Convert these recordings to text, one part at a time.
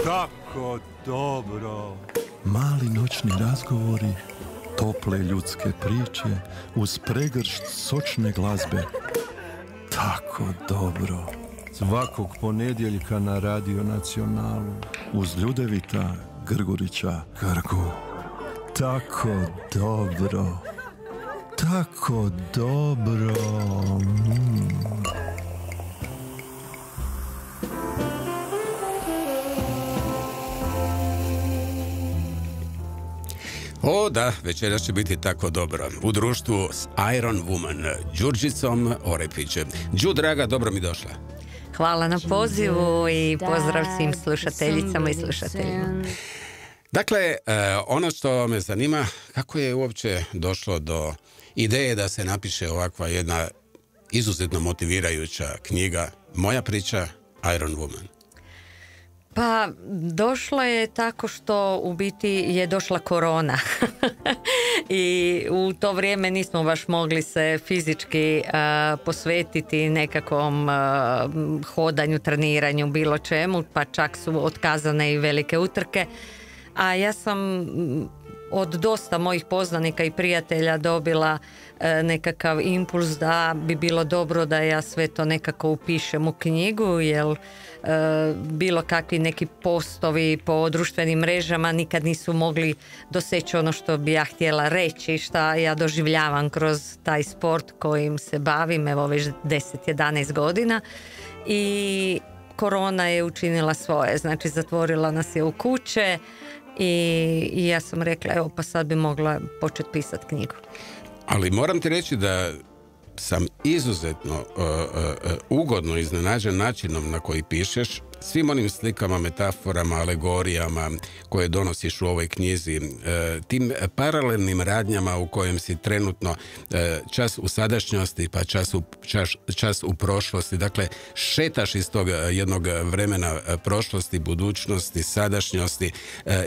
Kako dobro. Mali noćni razgovori, tople ljudske priče uz pregršt sočne glazbe. Tako dobro. Svakog ponedjeljka na Radio Nacionalu. Uz Ljudevita Grgurića Grgu. Tako dobro. Tako dobro. O da, večeras će biti tako dobro. U društvu s Iron Woman, Đurđicom Orepić. Đu, draga, dobro mi došla. Hvala na pozivu i pozdrav svim slušateljicama i slušateljima. Dakle, ono što me zanima, kako je uopće došlo do ideje da se napiše ovakva jedna izuzetno motivirajuća knjiga, Moja priča, Iron Woman? Pa došlo je tako što u biti je došla korona i u to vrijeme nismo baš mogli se fizički posvetiti nekakvom hodanju, treniranju, bilo čemu, pa čak su otkazane i velike utrke. A ja sam od dosta mojih poznanika i prijatelja dobila nekakav impuls da bi bilo dobro da ja sve to nekako upišem u knjigu, jer bilo kakvi neki postovi po društvenim mrežama nikad nisu mogli doseći ono što bi ja htjela reći, šta ja doživljavam kroz taj sport kojim se bavim, evo već 10-11 godina, i korona je učinila svoje, znači zatvorila nas je u kuće i ja sam rekla, evo pa sad bi mogla početi pisati knjigu. Ali moram ti reći da sam izuzetno ugodno iznenađen načinom na koji pišeš, svim onim slikama, metaforama, alegorijama koje donosiš u ovoj knjizi, tim paralelnim radnjama u kojem si trenutno čas u sadašnjosti pa čas u prošlosti, dakle šetaš iz tog jednog vremena prošlosti, budućnosti, sadašnjosti,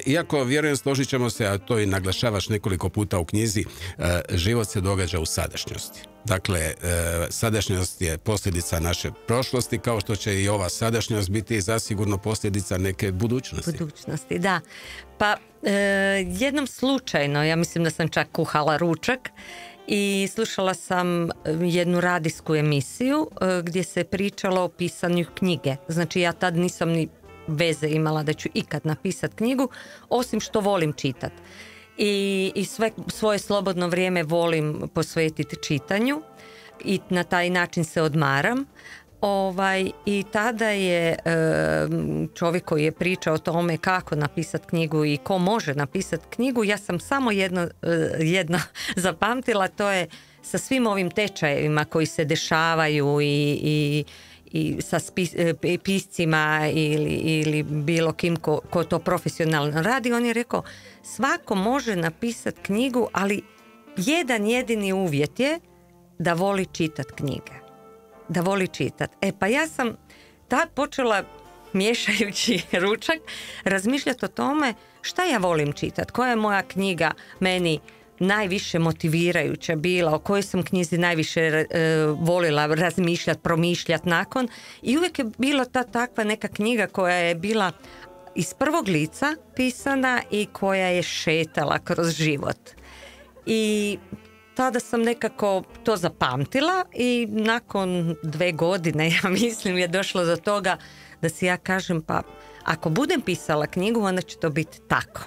iako vjerujem, složit ćemo se, a to i naglašavaš nekoliko puta u knjizi, život se događa u sadašnjosti. Dakle, sadašnjost je posljedica naše prošlosti, kao što će i ova sadašnjost biti zasigurno posljedica neke budućnosti. Budućnosti, da. Pa jednom slučajno, ja mislim da sam čak kuhala ručak i slušala sam jednu radijsku emisiju gdje se pričalo o pisanju knjige. Znači ja tad nisam ni veze imala da ću ikad napisati knjigu, osim što volim čitati. I svoje slobodno vrijeme volim posvetiti čitanju i na taj način se odmaram. I tada je čovjek koji je pričao o tome kako napisati knjigu i ko može napisati knjigu, ja sam samo jedno zapamtila, to je sa svim ovim tečajevima koji se dešavaju i sa piscima ili bilo kim ko to profesionalno radi, on je rekao svako može napisati knjigu, ali jedan jedini uvjet je da voli čitati knjige. Da voli čitati. Pa ja sam tad počela, miješajući ručak, razmišljati o tome šta ja volim čitati, koja je moja knjiga meni najviše motivirajuća bila, o kojoj sam knjizi najviše volila razmišljati, promišljati nakon, i uvijek je bila ta takva neka knjiga koja je bila iz prvog lica pisana i koja je šetala kroz život. I tada sam nekako to zapamtila i nakon 2 godine, ja mislim, je došlo do toga da si ja kažem, pa ako budem pisala knjigu, onda će to biti tako.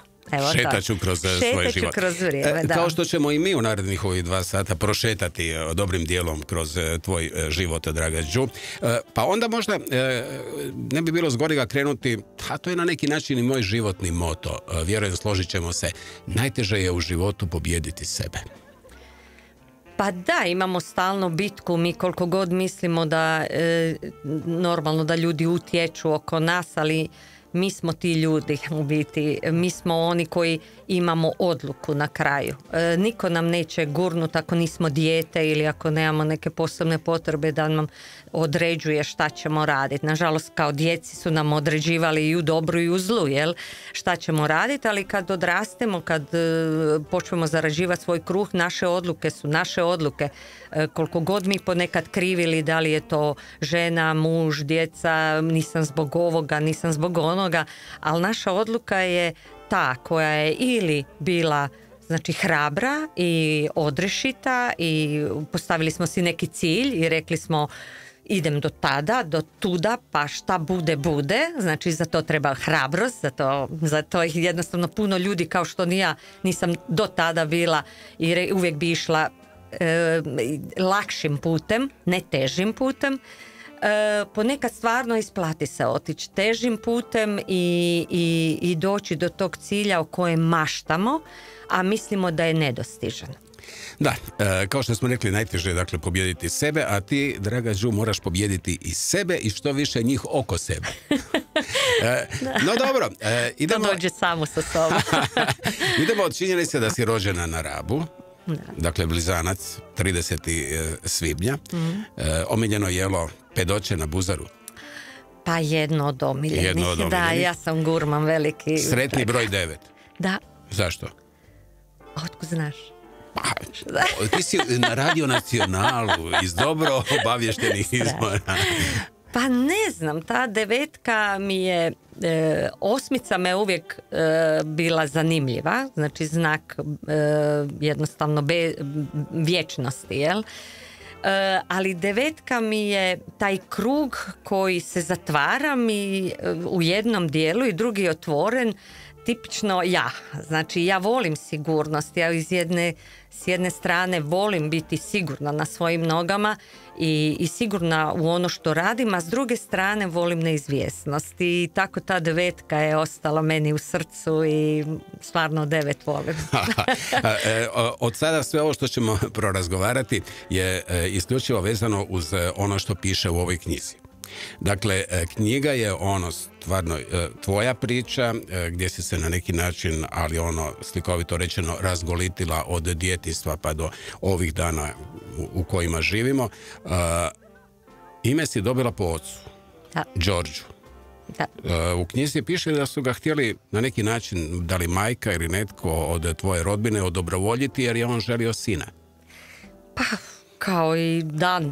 Šetaću kroz svoj život. Kroz vrijeme, da. Kao što ćemo i mi u narednih ovih 2 sata prošetati dobrim dijelom kroz tvoj život, draga Đu. Pa onda možda ne bi bilo zgorega krenuti, a to je na neki način i moj životni moto. Vjerujem, složit ćemo se, najteže je u životu pobijediti sebe. Pa da, imamo stalno bitku, mi koliko god mislimo da normalno da ljudi utječu oko nas, ali mi smo ti ljudi u biti, mi smo oni koji imamo odluku na kraju. Niko nam neće gurnuti ako nismo dijete ili ako nemamo neke posebne potrebe da nam određuje šta ćemo raditi. Nažalost, kao djeci su nam određivali i u dobru i u zlu, jel? Šta ćemo raditi, ali kad odrastemo, kad počnemo zarađivati svoj kruh, naše odluke su naše odluke. Koliko god mi ponekad krivili, da li je to žena, muž, djeca, nisam zbog ovoga, nisam zbog onoga, onoga, ali naša odluka je ta koja je ili bila znači hrabra i odrešita i postavili smo si neki cilj i rekli smo idem do tada, do tuda, pa šta bude, bude. Znači za to treba hrabrost, za to jednostavno puno ljudi kao što ni ja nisam do tada bila i uvijek bi išla lakšim putem, ne težim putem. Ponekad stvarno isplati se otići težim putem i doći do tog cilja o kojem maštamo, a mislimo da je nedostižan. Da, kao što smo rekli, najteže je dakle pobijediti sebe, a ti, draga Đu, moraš pobijediti i sebe i što više njih oko sebe. No dobro, idemo... To dođe samo sa sobom. Idemo od činjenice da si rođena na Rabu, dakle blizanac, 30. svibnja. Omiljeno jelo pedoće na buzaru. Pa jedno od omiljenih. Da, ja sam gurman veliki. Sretni broj 9. Da. Zašto? Otkud znaš? Pa, ti si na Radio Nacionalu iz dobro obavještenih izbora. Pa ne znam, ta 9 mi je, 8 me uvijek bila zanimljiva, znači znak jednostavno vječnosti, jel? Ali 9 mi je taj krug koji se zatvara mi u jednom dijelu i drugi je otvoren, tipično ja. Znači ja volim sigurnost, ja s jedne strane volim biti sigurna na svojim nogama i sigurna u ono što radim, a s druge strane volim neizvjesnost i tako ta 9 je ostala meni u srcu i stvarno 9 volim. Od sada sve ovo što ćemo prorazgovarati je isključivo vezano uz ono što piše u ovoj knjizi. Dakle, knjiga je ono stvarno tvoja priča gdje si se na neki način, ali ono slikovito rečeno, razgolitila od djetinjstva pa do ovih dana u kojima živimo. Ime si dobila po ocu, Đorđu. Da. U knjizi piše da su ga htjeli na neki način, da li majka ili netko od tvoje rodbine, odobrovoljiti jer je on želio sina. Pa... Kao i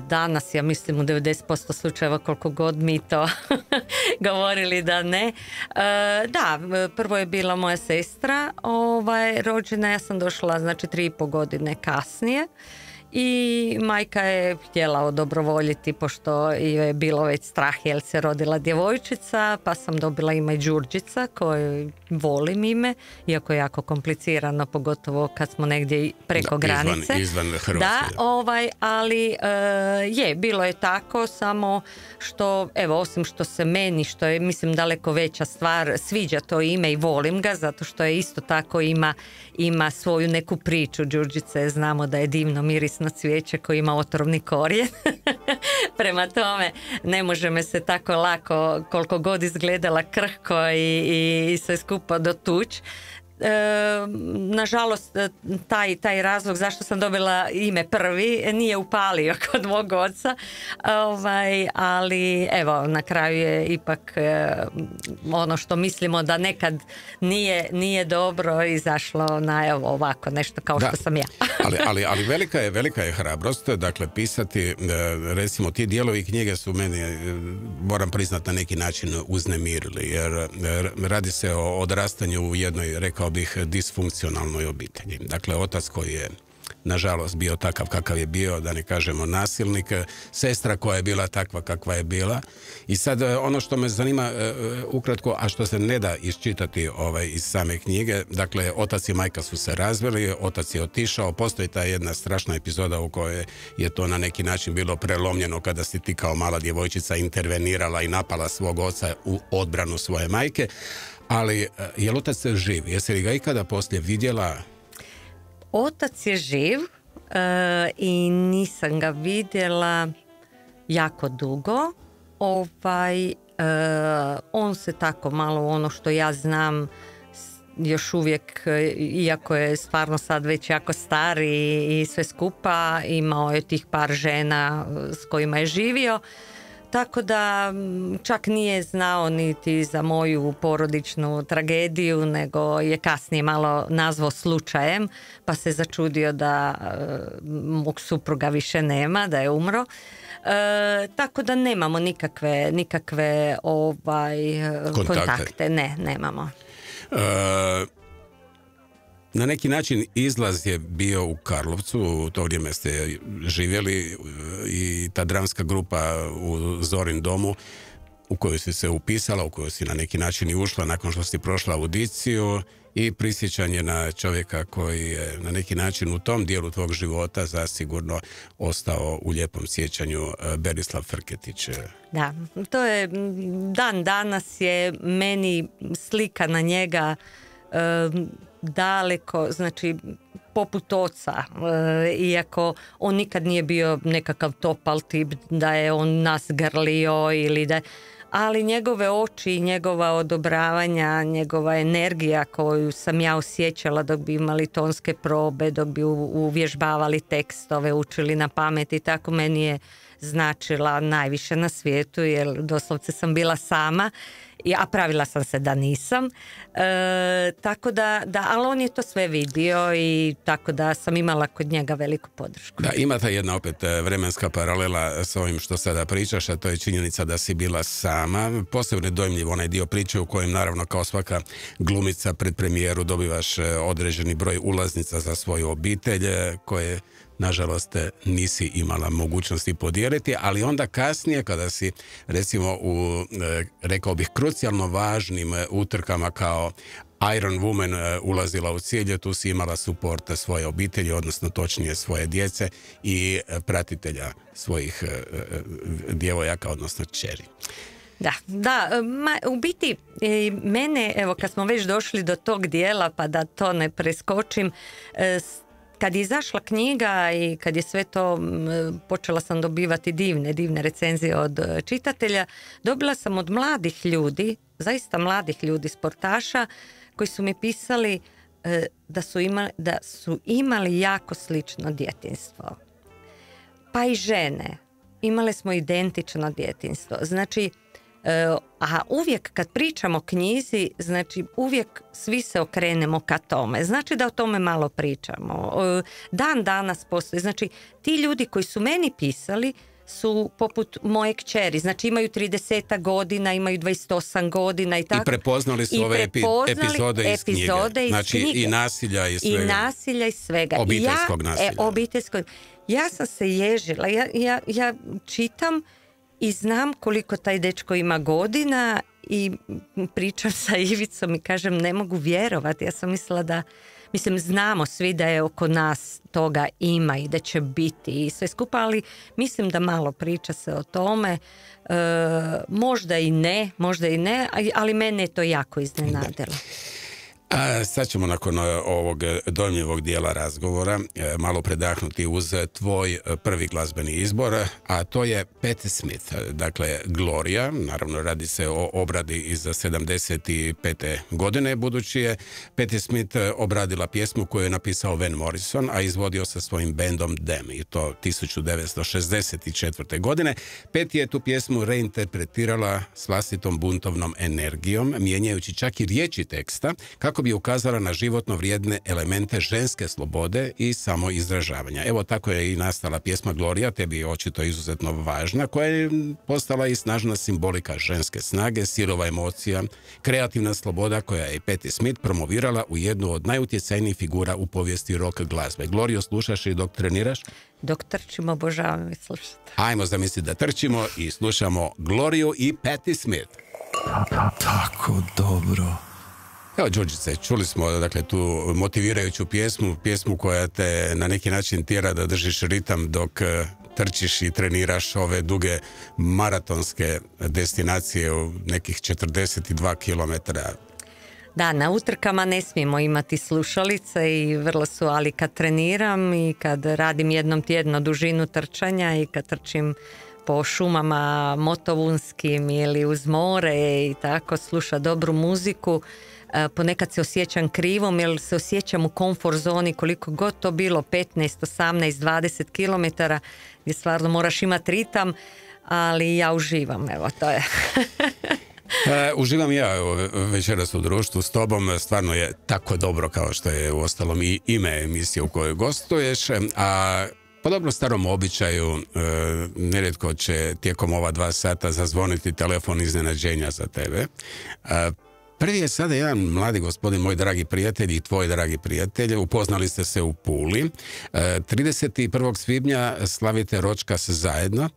danas, ja mislim u 90% slučajeva koliko god mi to govorili da ne. Da, prvo je bila moja sestra rođena, ja sam došla znači 3,5 godine kasnije i majka je htjela odobrovoljiti pošto je bilo već strah jer se rodila djevojčica, pa sam dobila ime Đurđica koju volim ime, iako je jako komplicirano, pogotovo kad smo negdje preko granice. Izvan Hrvatske. Da, ali bilo je tako, samo što, evo, osim što se meni, što je mislim daleko veća stvar, sviđa to ime i volim ga, zato što je isto tako ima svoju neku priču. Đurđice znamo da je divno mirisno cvijeće koje ima otrovni korijen. Prema tome ne može me se tako lako, koliko god izgledala krhko i sve skupa dotući. Nažalost taj razlog zašto sam dobila ime prvi nije upalio kod mog oca, ali evo na kraju je ipak ono što mislimo da nekad nije dobro izašlo na evo ovako nešto kao što sam ja. ali velika je hrabrost, dakle pisati, recimo ti dijelovi knjige su meni, moram priznat, na neki način uznemirili, jer radi se o odrastanju u jednoj, rekao bih, disfunkcionalnoj obitelji. Dakle, otac koji je nažalost bio takav kakav je bio, da ne kažemo nasilnik, sestra koja je bila takva kakva je bila. I sad ono što me zanima ukratko, a što se ne da iščitati iz same knjige, dakle otac i majka su se razveli, otac je otišao, postoji ta jedna strašna epizoda u kojoj je to na neki način bilo prelomljeno kada si ti kao mala djevojčica intervenirala i napala svog oca u odbranu svoje majke. Ali je li otac živ? Jesi li ga ikada poslije vidjela? Otac je živ i nisam ga vidjela jako dugo. On se tako malo, ono što ja znam, još uvijek, iako je stvarno sad već jako star i sve skupa, imao je tih par žena s kojima je živio. Tako da čak nije znao niti za moju porodičnu tragediju, nego je kasnije malo nazvao slučajem, pa se začudio da mog supruga više nema, da je umro. Tako da nemamo nikakve kontakte. Ne, nemamo. Na neki način izlaz je bio u Karlovcu, u to vrijeme ste živjeli i ta dramska grupa u Zorin domu u koju si se upisala, u koju si na neki način i ušla nakon što si prošla audiciju i prisjećanje na čovjeka koji je na neki način u tom dijelu tvog života zasigurno ostao u lijepom sjećanju, Berislav Frketić. Da, to je dan danas je meni slika na njega daleko, znači poput oca, iako on nikad nije bio nekakav topal tip da je on nas grlio ili da, ali njegove oči, njegova odobravanja, njegova energija koju sam ja osjećala dok bi imali tonske probe, dok bi uvježbavali tekstove, učili na pamet i tako, meni je značila najviše na svijetu jer doslovce sam bila sama, a pravila sam se da nisam, tako da, ali on je to sve vidio i tako da sam imala kod njega veliku podršku. Da, ima ta jedna opet vremenska paralela s ovim što sada pričaš, a to je činjenica da si bila sama. Posebno je dojmljiv onaj dio priče u kojem naravno kao svaka glumica pred premijeru dobivaš određeni broj ulaznica za svoju obitelj koje nažalost nisi imala mogućnosti podijeliti, ali onda kasnije kada si recimo u, rekao bih, krucijalno važnim utrkama kao Iron Woman ulazila u cilje, tu si imala suport svoje obitelji, odnosno točnije svoje djece i pratitelja svojih djevojaka, odnosno kćeri. Da, u biti mene, evo kad smo već došli do tog dijela, pa da to ne preskočim, kad je izašla knjiga i kad je sve to, počela sam dobivati divne recenzije od čitatelja, dobila sam od mladih ljudi, zaista mladih ljudi, sportaša, koji su mi pisali da su imali jako slično djetinjstvo. Pa i žene. Imale smo identično djetinjstvo. Znači, a uvijek kad pričamo o knjizi, znači uvijek svi se okrenemo ka tome. Znači da o tome malo pričamo. Dan danas postoji. Znači ti ljudi koji su meni pisali su poput moje kćeri. Znači imaju 30 godina, imaju 28 godina i tako. I prepoznali su ove epizode iz knjige. Znači i nasilja i svega. I nasilja i svega. Obiteljskog nasilja. Obiteljskog. Ja sam se ježila. Ja čitam i znam koliko taj dečko ima godina i pričam sa Ivicom i kažem ne mogu vjerovati. Ja sam mislila da, znamo svi da je oko nas toga ima i da će biti i sve skupa, ali mislim da malo priča se o tome. Možda i ne, ali mene je to jako iznenadilo. A sad ćemo nakon ovog dojmljivog dijela razgovora malo predahnuti uz tvoj prvi glazbeni izbor, a to je Patti Smith, dakle Gloria, naravno radi se o obradi iz 75. godine, budući je Patti Smith obradila pjesmu koju je napisao Van Morrison, a izvodio sa svojim bandom Them, i to 1964. godine. Patti je tu pjesmu reinterpretirala s vlastitom buntovnom energijom, mijenjajući čak i riječi teksta, kako bi ukazala na životno vrijedne elemente ženske slobode i samoizražavanja. Evo tako je i nastala pjesma Gloria, tebi je očito izuzetno važna, koja je postala i snažna simbolika ženske snage, sirova emocija, kreativna sloboda koja je Patti Smith promovirala u jednu od najutjecajnijih figura u povijesti rock glazbe. Glorio slušaš i dok treniraš? Dok trčimo, obožavam i slušati. Ajmo zamisliti da trčimo i slušamo Gloriju i Patti Smith. Tako dobro. Evo, Đurđice, čuli smo dakle tu motivirajuću pjesmu koja te na neki način tjera da držiš ritam dok trčiš i treniraš ove duge maratonske destinacije u nekih 42 kilometra. Da, na utrkama ne smijemo imati slušalice i vrlo su, ali kad treniram i kad radim jednom tjedno dužinu trčanja i kad trčim po šumama motovunskim ili uz more i tako, sluša dobru muziku, ponekad se osjećam krivom jer se osjećam u komfort zoni, koliko god to bilo 15, 18, 20 kilometara gdje stvarno moraš imati ritam, ali ja uživam, evo to je. Uživam ja večeras u društvu s tobom, stvarno je tako dobro kao što je uostalom i ime emisije u kojoj gostuješ, a Po dobrom starom običaju, nerijetko će tijekom ova 2 sata zazvoniti telefon iznenađenja za tebe. Prvi je sada jedan mladi gospodin, moj dragi prijatelj i tvoj dragi prijatelj. Upoznali ste se u Puli. 31. svibnja slavite ročkas zajedno.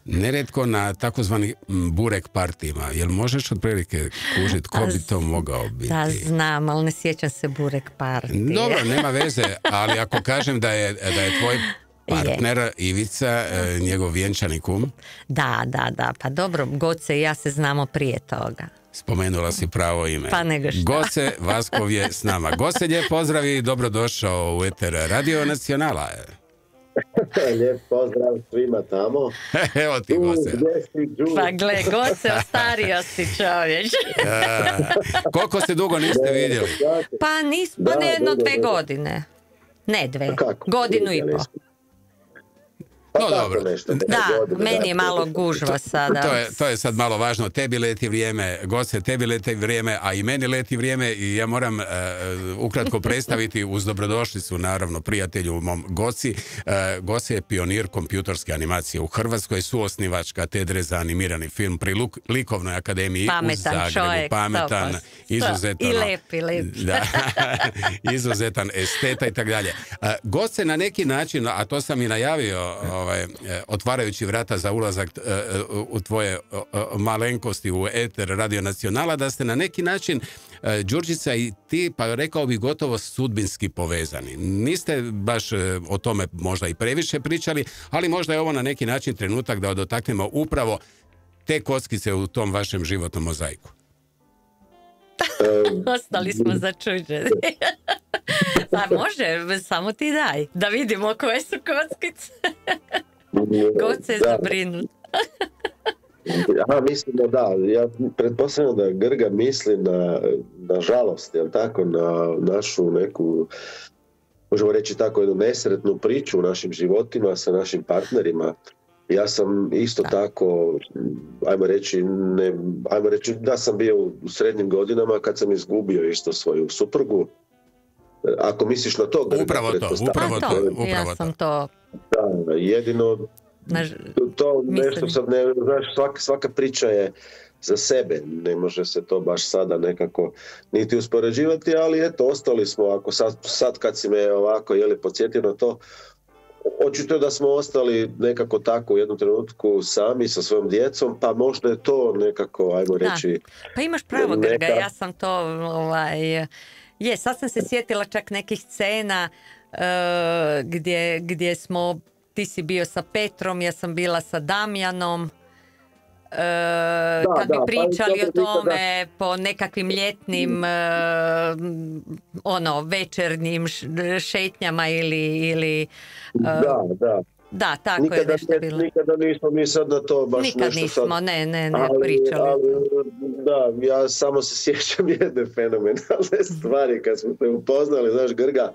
Nerijetko na takozvani burek partijima. Jel možeš otprilike kužiti ko bi to mogao biti? Da, znam, ali ne sjećam se burek partije. Dobro, nema veze, ali ako kažem da je tvoj partner Ivica, njegov vjenčani kum. Da, pa dobro, Goce i ja se znamo prije toga. Spomenula si pravo ime. Pa nego šta. Goce Vaskov je s nama. Goce, lijep pozdrav i dobrodošao u eter Radio Nacionala. Lijep pozdrav svima tamo. Evo ti, Goce. Pa gle, Goce, ostario si čovječ. Koliko ste dugo niste vidjeli? Pa ne jedno 2 godine. Ne 2, godinu i po. No dobro. Da, meni je malo gužva sada. To je sad malo važno. Tebi leti vrijeme, Goce, tebi leti vrijeme, a i meni leti vrijeme i ja moram ukratko predstaviti uz dobrodošlicu, naravno, prijatelju mom Goci. Goce je pionir kompjutorske animacije u Hrvatskoj, suosnivač katedre za animirani film pri Likovnoj akademiji u Zagrebu. Čovjek, pametan, izuzetan. I lepi. Da, izuzetan esteta i tako dalje. Goce na neki način, a to sam i najavio, otvarajući vrata za ulazak u tvoje malenkosti u eter Radio Nacionala, da ste na neki način, Đurđica i ti, pa rekao bih gotovo sudbinski povezani. Niste baš o tome možda i previše pričali, ali možda je ovo na neki način trenutak da dotaknemo upravo te kockice u tom vašem životnom mozaiku. Ostali smo začuđeni. Pa može, samo ti daj, da vidimo koje su kockice. Goce je zabrinut. Ja mislim da, ja pretpostavljam da Grga misli na žalost, jel tako, na našu neku, možemo reći tako, jednu nesretnu priču u našim životima sa našim partnerima. Ja sam isto tako, ajmo reći da sam bio u srednjim godinama kad sam izgubio isto svoju suprugu. Ako misliš na to, Grga, upravo to. Ja sam to... Da, jedino to nešto sad ne, znaš, svaka priča je za sebe, ne može se to baš sada nekako niti uspoređivati, ali eto, ostali smo, ako sad kad si me ovako podsjetio na to, očito je da smo ostali nekako tako u jednom trenutku sami sa svojom djecom, pa možda je to nekako, ajmo reći... Pa imaš pravo, Grga, ja sam to... sad sam se sjetila čak nekih scena gdje smo, ti si bio sa Petrom, ja sam bila sa Damjanom, kad bi pričali o tome po nekakvim ljetnim večernjim šetnjama ili da, tako nikada, je nešto bilo. Nikada nismo mi sad na to baš nikad nešto nismo, sad... ne pričali. Da, ja samo se sjećam jedne fenomenalne stvari kad smo se upoznali, znaš, Grga,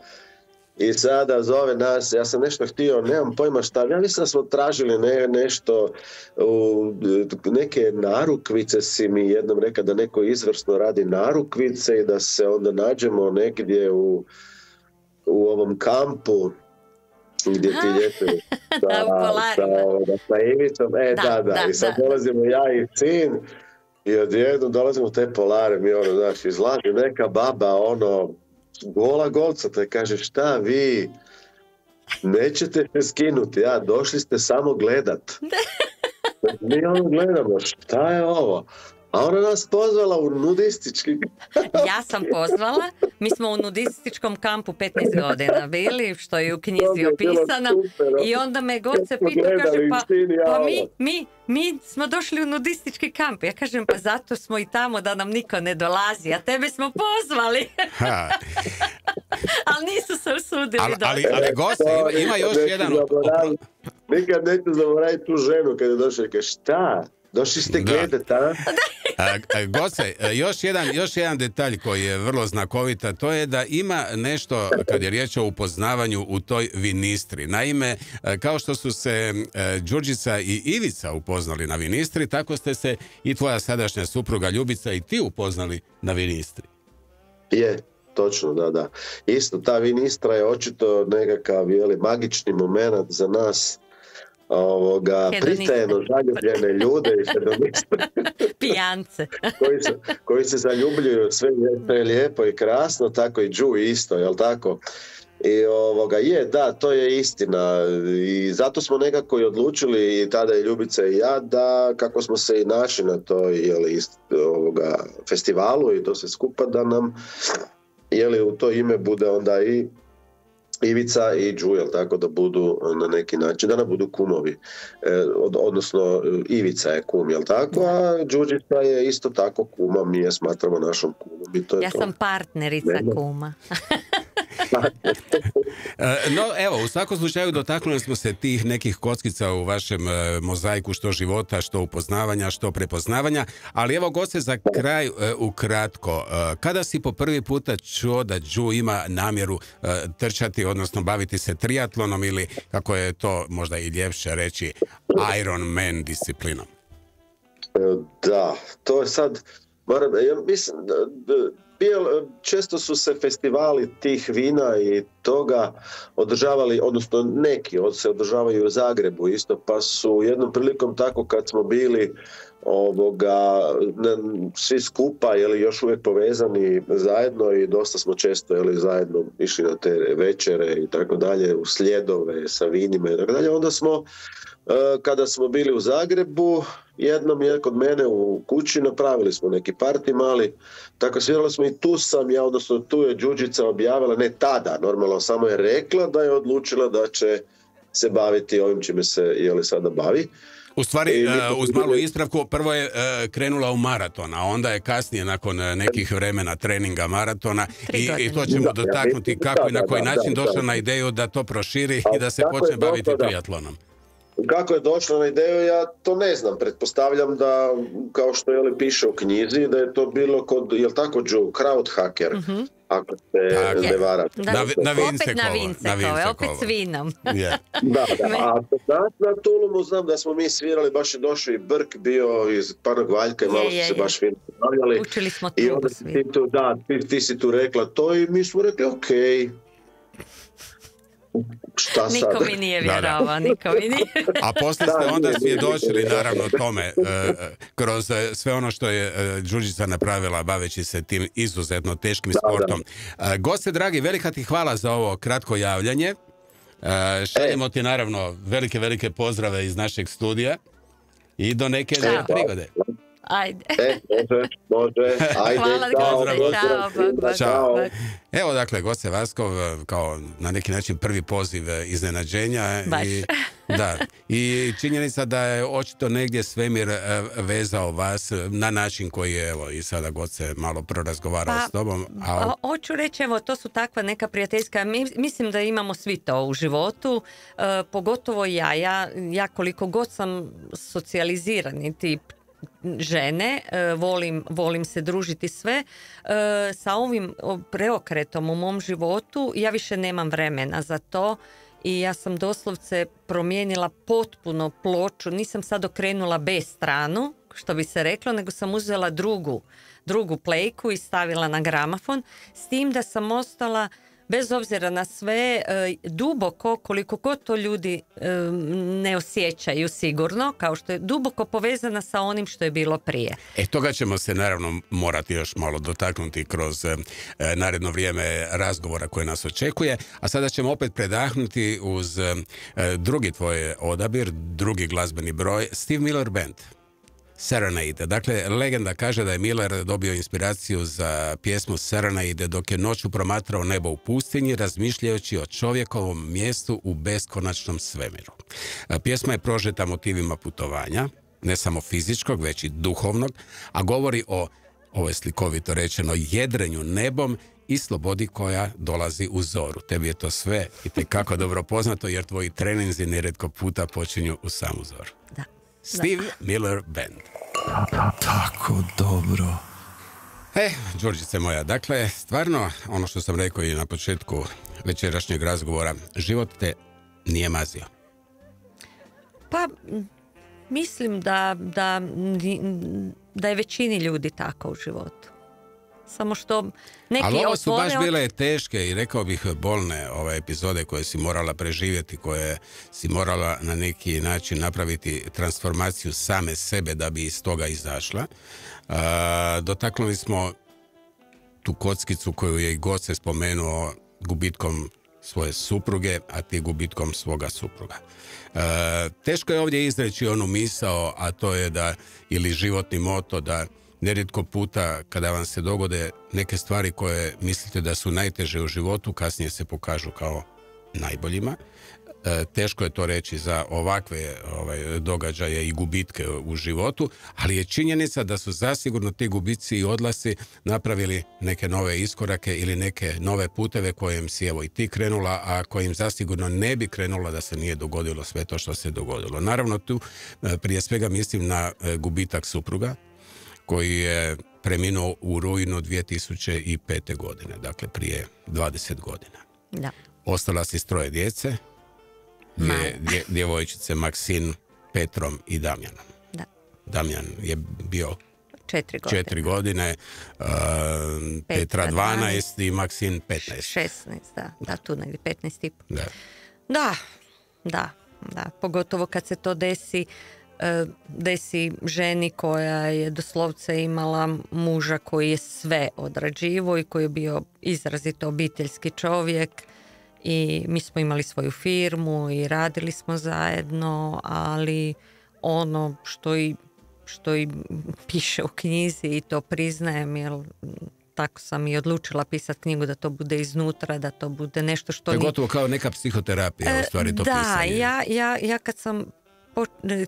i sada zove nas, ja sam nešto htio, nemam pojma šta, ja mislim da smo tražili nešto, neke narukvice, si mi jednom rekao da neko izvrsno radi narukvice i da se onda nađemo negdje u ovom kampu gdje ti ljeti sa Ivicom, i sad dolazimo ja i sin i odjednom dolazimo u te polare, mi izlaži neka baba, gola golca, te kaže, šta vi nećete se skinuti, došli ste samo gledat. Mi gledamo, šta je ovo? A ona nas pozvala u nudistički kamp. Ja sam pozvala, mi smo u nudističkom kampu 15 godina bili, što je u knjizi opisano, i onda me Goce pita, kaže, pa mi smo došli u nudistički kamp. Ja kažem, pa zato smo i tamo da nam niko ne dolazi, a tebe smo pozvali. Ali nisu se usudili doći. Ali Goce, ima još jedan... Nikad neću zaboraviti tu ženu kada je došla i kaže, šta? Došli ste gledat, a? Goce, još jedan detalj koji je vrlo znakovit, a to je da ima nešto, kad je riječ o upoznavanju, u toj Vinistri. Naime, kao što su se Đurđica i Ivica upoznali na Vinistri, tako ste se i tvoja sadašnja supruga Ljubica i ti upoznali na Vinistri. točno, da. Isto, ta Vinistra je očito nekakav magični moment za nas, pritajeno zaljubljene ljude i hedoniste. Pijance. koji se zaljubljuju, sve je lijepo i krasno, tako i Ju isto, jel tako? I to je istina i zato smo nekako i odlučili i tada i Ljubica i ja da kako smo se i našli na toj festivalu i to se skupa da nam u to ime bude onda i Ivica i Ju, jel tako, da budu na neki način, da nam budu kumovi, odnosno Ivica je kum, jel tako, a Đurđica je isto tako kuma, mi je smatramo našom kumom i to je ja to. sam partnerica kuma. No evo, u svakom slučaju dotaknuli smo se tih nekih kockica u vašem mozaiku, što života, što upoznavanja, što prepoznavanja, ali evo goste za kraj ukratko, kada si po prvi puta čuo da Ju ima namjeru trčati, odnosno baviti se triatlonom ili kako je to možda i ljepše reći Ironman disciplinom? Da, to je sad, ja mislim često su se festivali tih vina i toga održavali, odnosno neki se održavaju u Zagrebu isto, pa su jednom prilikom tako kad smo bili svi skupa još uvijek povezani zajedno i dosta smo često zajedno išli na te večere i tako dalje, u sljedove sa vinima i tako dalje. Onda smo kada smo bili u Zagrebu, jednom je kod mene u kući napravili smo neki party mali, tako svirali smo i tu sam ja, odnosno tu je Đurđica objavila, ne tada, normalno samo je rekla da je odlučila da će se baviti ovim čime se sada bavi. U stvari, uz malu ispravku, prvo je krenula u maraton, a onda je kasnije, nakon nekih vremena treninga maratona, i to ćemo dotaknuti kako i na koji način došla na ideju da to proširi i da se počne baviti triatlonom. Kako je došla na ideju, ja to ne znam. Pretpostavljam da, kao što piše u knjizi, da je to bilo kod, jel tako, Joe, crowdhacker, ako se ne varam. Opet na Vincekove, opet s vinom. Da, a na Tulumu znam da smo mi svirali, baš je došao i Brk bio iz Panog Valjka i malo su se baš fino ponavljali. Učili smo Tulu svi. Ti si tu rekla to i mi smo rekli okej. Šta sad? Niko mi nije vjerovao, niko mi nije. A poslije ste onda svjedočili naravno tome kroz sve ono što je Đurđica napravila baveći se tim izuzetno teškim sportom. Goste dragi, velika ti hvala za ovo kratko javljanje. Šaljemo ti naravno velike pozdrave iz našeg studija i do neke prigode. Ajde. Može. Ajde. Hvala, čao. Evo dakle, Goce Vaskov kao na neki način prvi poziv iznenađenja. I činjenica da je očito negdje svemir vezao vas na način koji je, evo, i sada Goce malo prorazgovarao s tobom. Hoću reći, evo, to su takva neka prijateljska, mislim da imamo svi to u životu, pogotovo ja koliko god sam socijalizirani tip žene, volim se družiti sve, sa ovim preokretom u mom životu ja više nemam vremena za to i ja sam doslovce promijenila potpuno ploču, nisam sad okrenula B stranu, što bi se reklo, nego sam uzela drugu plejku i stavila na gramafon, s tim da sam ostala bez obzira na sve, duboko, koliko god to ljudi ne osjećaju sigurno, kao što je duboko povezana sa onim što je bilo prije. Toga ćemo se naravno morati još malo dotaknuti kroz naredno vrijeme razgovora koje nas očekuje, a sada ćemo opet predahnuti uz drugi tvoj odabir, drugi glazbeni broj, Steve Miller Band. Serenade. Dakle, legenda kaže da je Miller dobio inspiraciju za pjesmu Serenade dok je noću promatrao nebo u pustinji, razmišljajući o čovjekovom mjestu u beskonačnom svemiru. Pjesma je prožeta motivima putovanja, ne samo fizičkog, već i duhovnog, a govori o, ovo je slikovito rečeno, jedrenju nebom i slobodi koja dolazi u zoru. Tebi je to sve itekako dobro poznato, jer tvoji treninzi nerijetko puta počinju u samu zoru. Da. Steve Miller Band. Tako dobro. Đurđice moja, dakle, stvarno, ono što sam rekao i na početku večerašnjeg razgovora, život te nije mazio. Pa, mislim da je većini ljudi tako u životu. samo što neki ali ovo su otvore baš bile teške i rekao bih bolne ove epizode koje si morala preživjeti, koje si morala na neki način napraviti transformaciju same sebe da bi iz toga izašla. Dotaknuli smo tu kockicu koju je i Goce spomenuo, gubitkom svoje supruge, a ti gubitkom svoga supruga. Teško je ovdje izreći onu misao, a to je da, ili životni moto, da nerijetko puta kada vam se dogode neke stvari koje mislite da su najteže u životu, kasnije se pokažu kao najboljima. Teško je to reći za ovakve događaje i gubitke u životu, ali je činjenica da su zasigurno ti gubici i odlasi napravili neke nove iskorake ili neke nove puteve kojim si evo i ti krenula, a kojim zasigurno ne bi krenula da se nije dogodilo sve to što se dogodilo. Naravno tu prije svega mislim na gubitak supruga koji je preminuo u rujnu 2005. godine, dakle prije 20 godina. Da. Ostala si s 3 djece, djevojčice Maksin, Petrom i Damjanom. Da. Damjan je bio 4 godine, Petra 12 i Maksin 15. 16, da, tu negdje 15,5. Da. Da, pogotovo kad se to desi ženi koja je doslovce imala muža koji je sve odrađivao i koji je bio izrazito obiteljski čovjek i mi smo imali svoju firmu i radili smo zajedno, ali ono što i piše u knjizi i to priznajem, jer tako sam i odlučila pisati knjigu, da to bude iznutra, da to bude nešto što... To je gotovo kao neka psihoterapija, u stvari to pisanje. Da, ja kad sam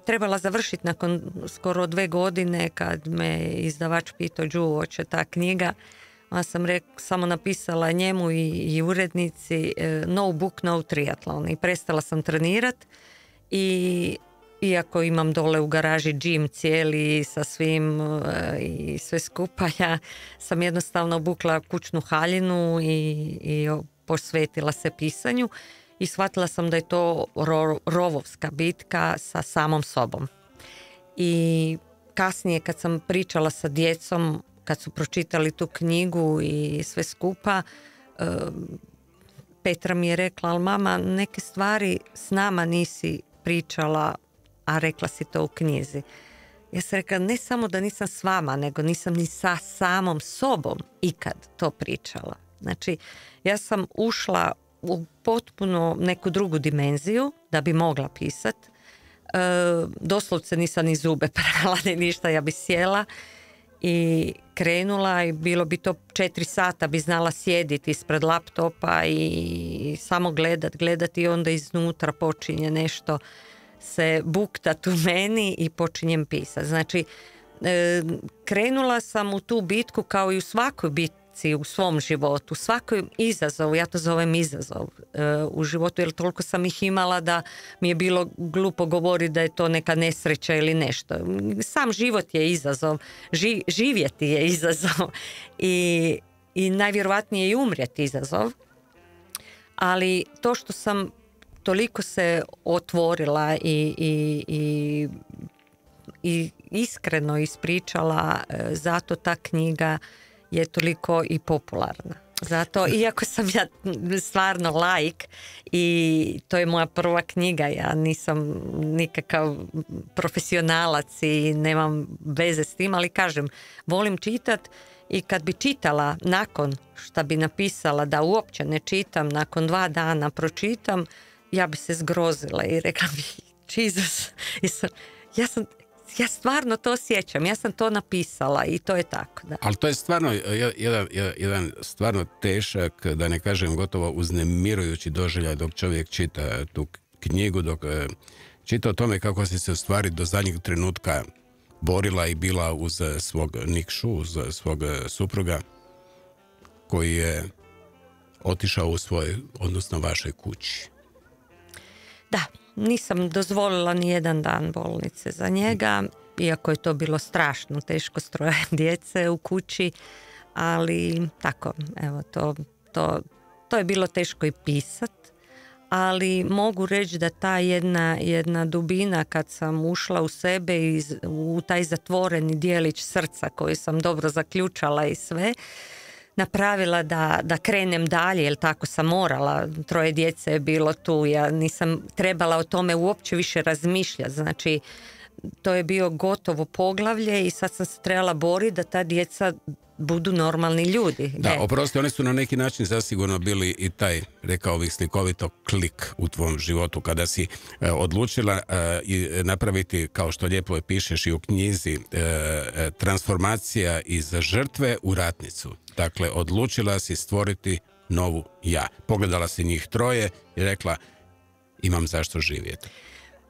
trebala završiti nakon skoro 2 godine, kad me izdavač pitao Đu, hoće ta knjiga, ja sam samo napisala njemu i urednici no book, no triatlon, i prestala sam trenirati i iako imam dole u garaži džim cijeli sa svim i sve skupa, ja sam jednostavno obukla kućnu haljinu i posvetila se pisanju i shvatila sam da je to rovovska bitka sa samom sobom. I kasnije kad sam pričala sa djecom, kad su pročitali tu knjigu i sve skupa, Petra mi je rekla, ali mama, neke stvari s nama nisi pričala, a rekla si to u knjizi. Ja sam rekla, ne samo da nisam s vama, nego nisam ni sa samom sobom ikad to pričala. Znači, ja sam ušla u potpuno neku drugu dimenziju da bi mogla pisat. Doslovce nisam ni zube prala ni ništa, ja bi sjela i krenula i bilo bi to 4 sata bi znala sjediti ispred laptopa i samo gledati i onda iznutra počinje nešto se buktat u meni i počinjem pisati. Znači, krenula sam u tu bitku kao i u svakoj bitci u svom životu, svakoj izazovu, ja to zovem izazov u životu, jer toliko sam ih imala da mi je bilo glupo govoriti da je to neka nesreća ili nešto. Sam život je izazov, živjeti je izazov i najvjerojatnije i umrijeti izazov, ali to što sam toliko se otvorila i iskreno ispričala, zato ta knjiga je toliko i popularna. Zato, iako sam ja stvarno laik i to je moja prva knjiga, ja nisam nikakav profesionalac i nemam veze s tim, ali kažem, volim čitat i kad bi čitala nakon šta bi napisala da uopće ne čitam, nakon 2 dana pročitam, ja bi se zgrozila i rekla bi, Jesus, ja stvarno to osjećam, ja sam to napisala i to je tako. Da. Ali to je stvarno jedan stvarno težak, da ne kažem gotovo uznemirujući doživljaj dok čovjek čita tu knjigu, dok čita o tome kako si se u stvari do zadnjeg trenutka borila i bila uz svog Nikšu, uz svog supruga koji je otišao u svoj, odnosno vašoj kući. Da, nisam dozvolila ni jedan dan bolnice za njega, iako je to bilo strašno teško s 3 djece u kući, ali tako, evo, to je bilo teško i pisat, ali mogu reći da ta jedna dubina kad sam ušla u sebe i u taj zatvoreni dijelić srca koji sam dobro zaključala i sve, napravila da krenem dalje, jer tako sam morala. 3 djece je bilo tu, ja nisam trebala o tome uopće više razmišljati. Znači, to je bio gotovo poglavlje i sad sam se trebala boriti da ta djeca budu normalni ljudi. Da, oprosti, oni su na neki način zasigurno bili i taj, rekao bih slikovito, klik u tvom životu kada si odlučila napraviti, kao što lijepo pišeš i u knjizi, transformacija iz žrtve u ratnicu. Dakle, odlučila si stvoriti novu ja. Pogledala si njih 3 i rekla, imam zašto živjeti.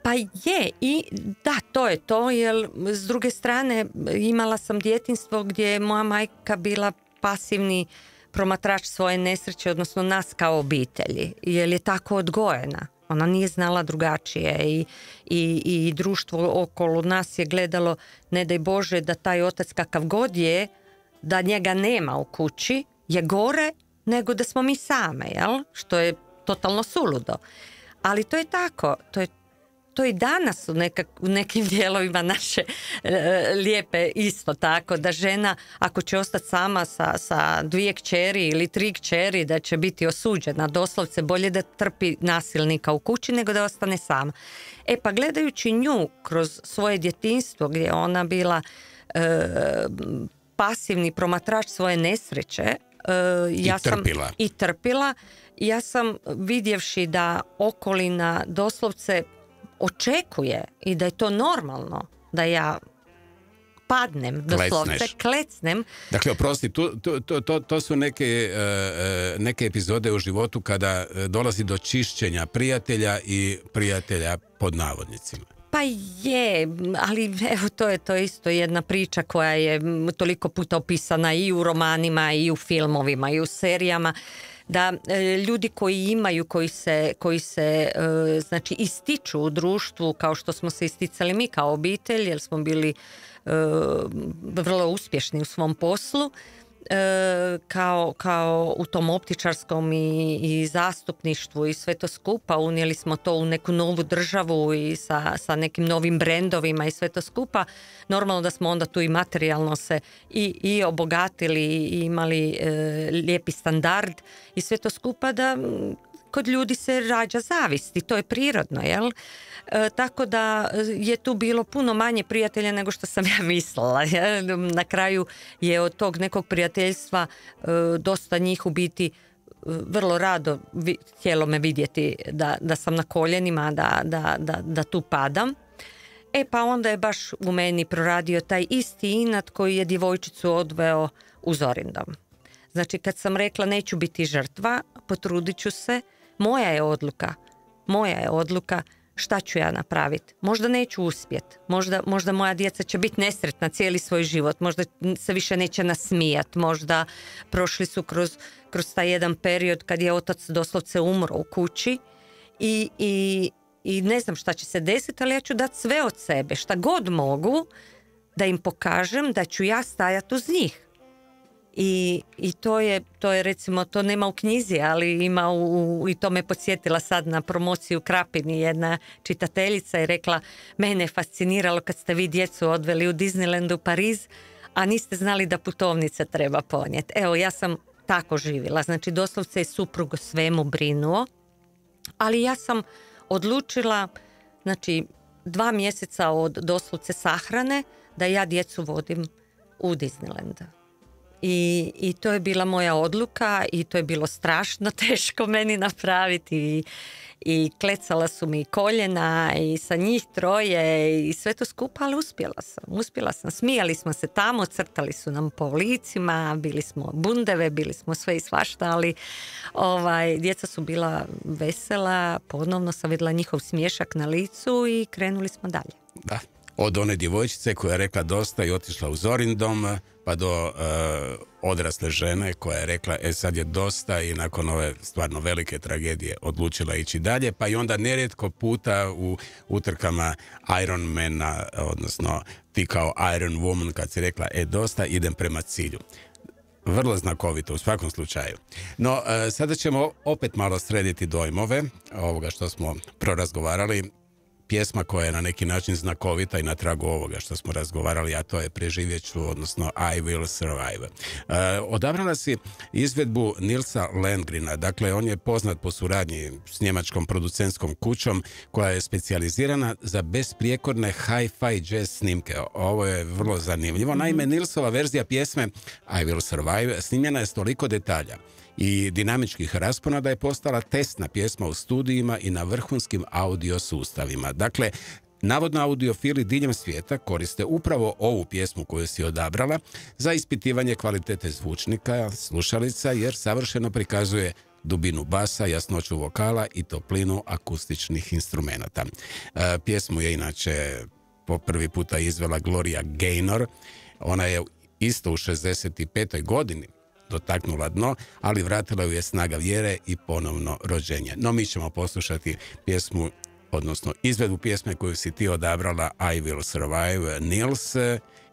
Pa je, i da, to je to, jer s druge strane imala sam djetinjstvo gdje je moja majka bila pasivni promatrač svoje nesreće, odnosno nas kao obitelji, jer je tako odgojena. Ona nije znala drugačije i društvo okolo nas je gledalo, ne daj Bože, da taj otac kakav god je, da njega nema u kući, je gore nego da smo mi same, jel? Što je totalno suludo. Ali to je tako, to i danas u nekim dijelovima naše lijepe isto tako, da žena ako će ostati sama sa 2 kćeri ili 3 kćeri, da će biti osuđena, doslovce bolje da trpi nasilnika u kući nego da ostane sama. Pa gledajući nju kroz svoje djetinjstvo gdje je ona bila pasivni promatrač svoje nesreće, i trpila, ja sam vidjevši da okolina doslovce očekuje i da je to normalno da ja padnem, doslovce, klecnem. Dakle, oprosti, to su neke epizode u životu kada dolazi do čišćenja prijatelja i prijatelja pod navodnicima. Pa je, ali evo to je isto jedna priča koja je toliko puta opisana i u romanima i u filmovima i u serijama, da ljudi koji imaju, koji se znači ističu u društvu kao što smo se isticali mi kao obitelj, jer smo bili vrlo uspješni u svom poslu, kao u tom optičarskom i zastupništvu i sve to skupa, unijeli smo to u neku novu državu i sa nekim novim brendovima i sve to skupa. Normalno da smo onda tu i materijalno se i obogatili i imali lijepi standard i sve to skupa, da kod ljudi se rađa zavist i to je prirodno, jel? Tako da je tu bilo puno manje prijatelja nego što sam ja mislila. Na kraju je od tog nekog prijateljstva dosta njih u biti vrlo rado htjelo me vidjeti da sam na koljenima, da tu padam. Pa onda je baš u meni proradio taj isti inat koji je djevojčicu odveo u Zorindom. Znači, kad sam rekla neću biti žrtva, potrudit ću se, moja je odluka šta ću ja napraviti. Možda neću uspjeti, možda moja djeca će biti nesretna cijeli svoj život, možda se više neće nasmijati, možda prošli su kroz taj jedan period kad je otac doslovce umro u kući i ne znam šta će se desiti, ali ja ću dati sve od sebe, šta god mogu, da im pokažem da ću ja stajati uz njih. I to je recimo, to nema u knjizi, ali ima i to me podsjetila sad na promociju u Krapini jedna čitateljica i rekla, mene je fasciniralo kad ste vi djecu odveli u Disneylandu u Pariz, a niste znali da putovnice treba ponijeti. Evo, ja sam tako živjela, znači doslovce je suprug o svemu brinuo, ali ja sam odlučila, znači 2 mjeseca od doslovce sahrane, da ja djecu vodim u Disneyland. I to je bila moja odluka i to je bilo strašno teško meni napraviti i klecala su mi koljena i sa njih 3 i sve to skupa, ali uspjela sam. Smijali smo se tamo, crtali su nam po licima, bili smo bundeve, bili smo sve i svašta, ali djeca su bila vesela, ponovno sam vidjela njihov smiješak na licu i krenuli smo dalje. Da. Od one djevojčice koja je rekla dosta i otišla u Zorindom, pa do odrasle žene koja je rekla sad je dosta i nakon ove stvarno velike tragedije odlučila ići dalje, pa i onda nerijetko puta u utrkama Ironmana, odnosno ti kao Iron Woman, kad si rekla dosta, idem prema cilju. Vrlo znakovito u svakom slučaju. No, sada ćemo opet malo srediti dojmove ovoga što smo prorazgovarali. pjesma koja je na neki način znakovita i na tragu ovoga što smo razgovarali, a to je Preživjet ću, odnosno I Will Survive. Odabrala si izvedbu Nilsa Landgrena, dakle on je poznat po suradnji s njemačkom producentskom kućom koja je specijalizirana za besprijekorne hi-fi jazz snimke. Ovo je vrlo zanimljivo. Naime, Nilsova verzija pjesme I Will Survive snimljena je s toliko detalja i dinamičkih raspona da je postala testna pjesma u studijima i na vrhunskim audio sustavima. Dakle, navodno audiofili diljem svijeta koriste upravo ovu pjesmu koju si odabrala za ispitivanje kvalitete zvučnika, slušalica, jer savršeno prikazuje dubinu basa, jasnoću vokala i toplinu akustičnih instrumenata. Pjesmu je inače po prvi puta izvela Gloria Gaynor. Ona je isto u 65. godini dotaknula dno, ali vratila ju je snaga vjere i ponovno rođenje. No mi ćemo poslušati pjesmu, odnosno izvedbu pjesme koju si ti odabrala, I Will Survive, Nils,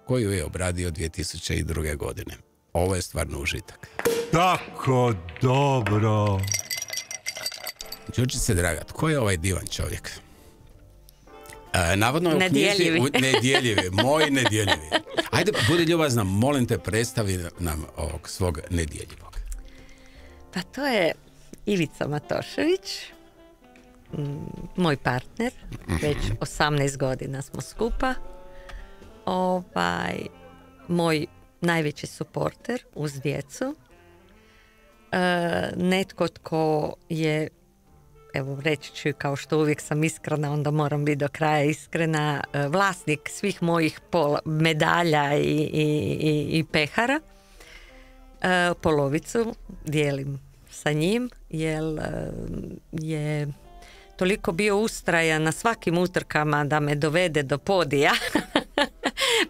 koju je obradio 2002. godine. Ovo je stvarno užitak. Tako dobro. Đurđice draga, tko je ovaj divan čovjek? Navodno u knjizi Nedjeljivi, moj Nedjeljivi. Ajde, budi ljubazna, molim te, predstavi nam ovog svog Nedjeljivog. Pa to je Ivica Matošević, moj partner, već 18 godina smo skupa. Moj najveći suporter uz djecu. Netko tko je, evo reći ću, kao što uvijek sam iskrena, onda moram biti do kraja iskrena, vlasnik svih mojih medalja i pehara. Polovicu dijelim sa njim, jer je toliko bio ustrajan na svakim utrkama da me dovede do podija,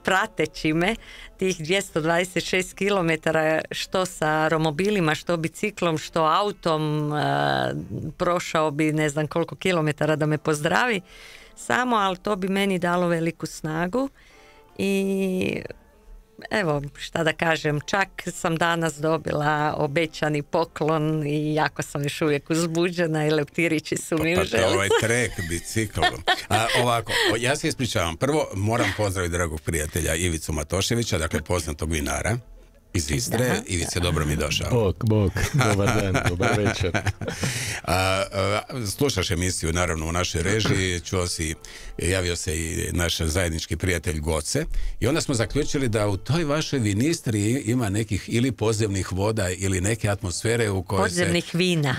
prateći me tih 226 km, što sa romobilima, što biciklom, što autom, prošao bi ne znam koliko kilometara da me pozdravi samo, ali to bi meni dalo veliku snagu. I evo, šta da kažem, čak sam danas dobila obećani poklon i jako sam još uvijek uzbuđena i leptirići su mi u želucu. Pa ovaj trek biciklom. Ovako, ja se ispričavam. Prvo moram pozdraviti dragog prijatelja Ivicu Matoševića, dakle poznatog vinara iz Istre. Ivice, dobro mi došao. Bog, dobar dan, dobar večer. Slušaš emisiju naravno u našoj režiji, javio se i naš zajednički prijatelj Goce i onda smo zaključili da u toj vašoj vinistri ima nekih ili podzemnih voda ili neke atmosfere u kojoj vina.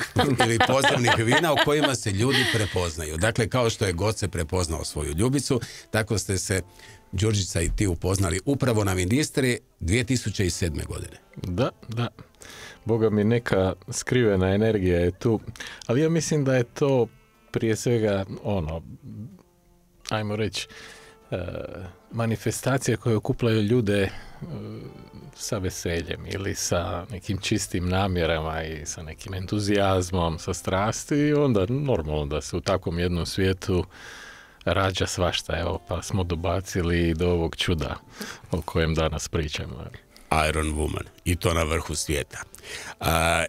Ili podzemnih vina u kojima se ljudi prepoznaju. Dakle, kao što je Goce prepoznao svoju ljubicu, tako ste se Đurđica i ti upoznali upravo na Vinistri 2007. godine. Da. Boga mi, neka skrivena energija je tu, ali ja mislim da je to prije svega ajmo reći, manifestacije koje okupljaju ljude sa veseljem ili sa nekim čistim namjerama i sa nekim entuzijazmom, sa strasti, i onda normalno da se u takvom jednom svijetu rađa svašta, evo, pa smo dobacili do ovog čuda o kojem danas pričamo. Iron Woman, i to na vrhu svijeta.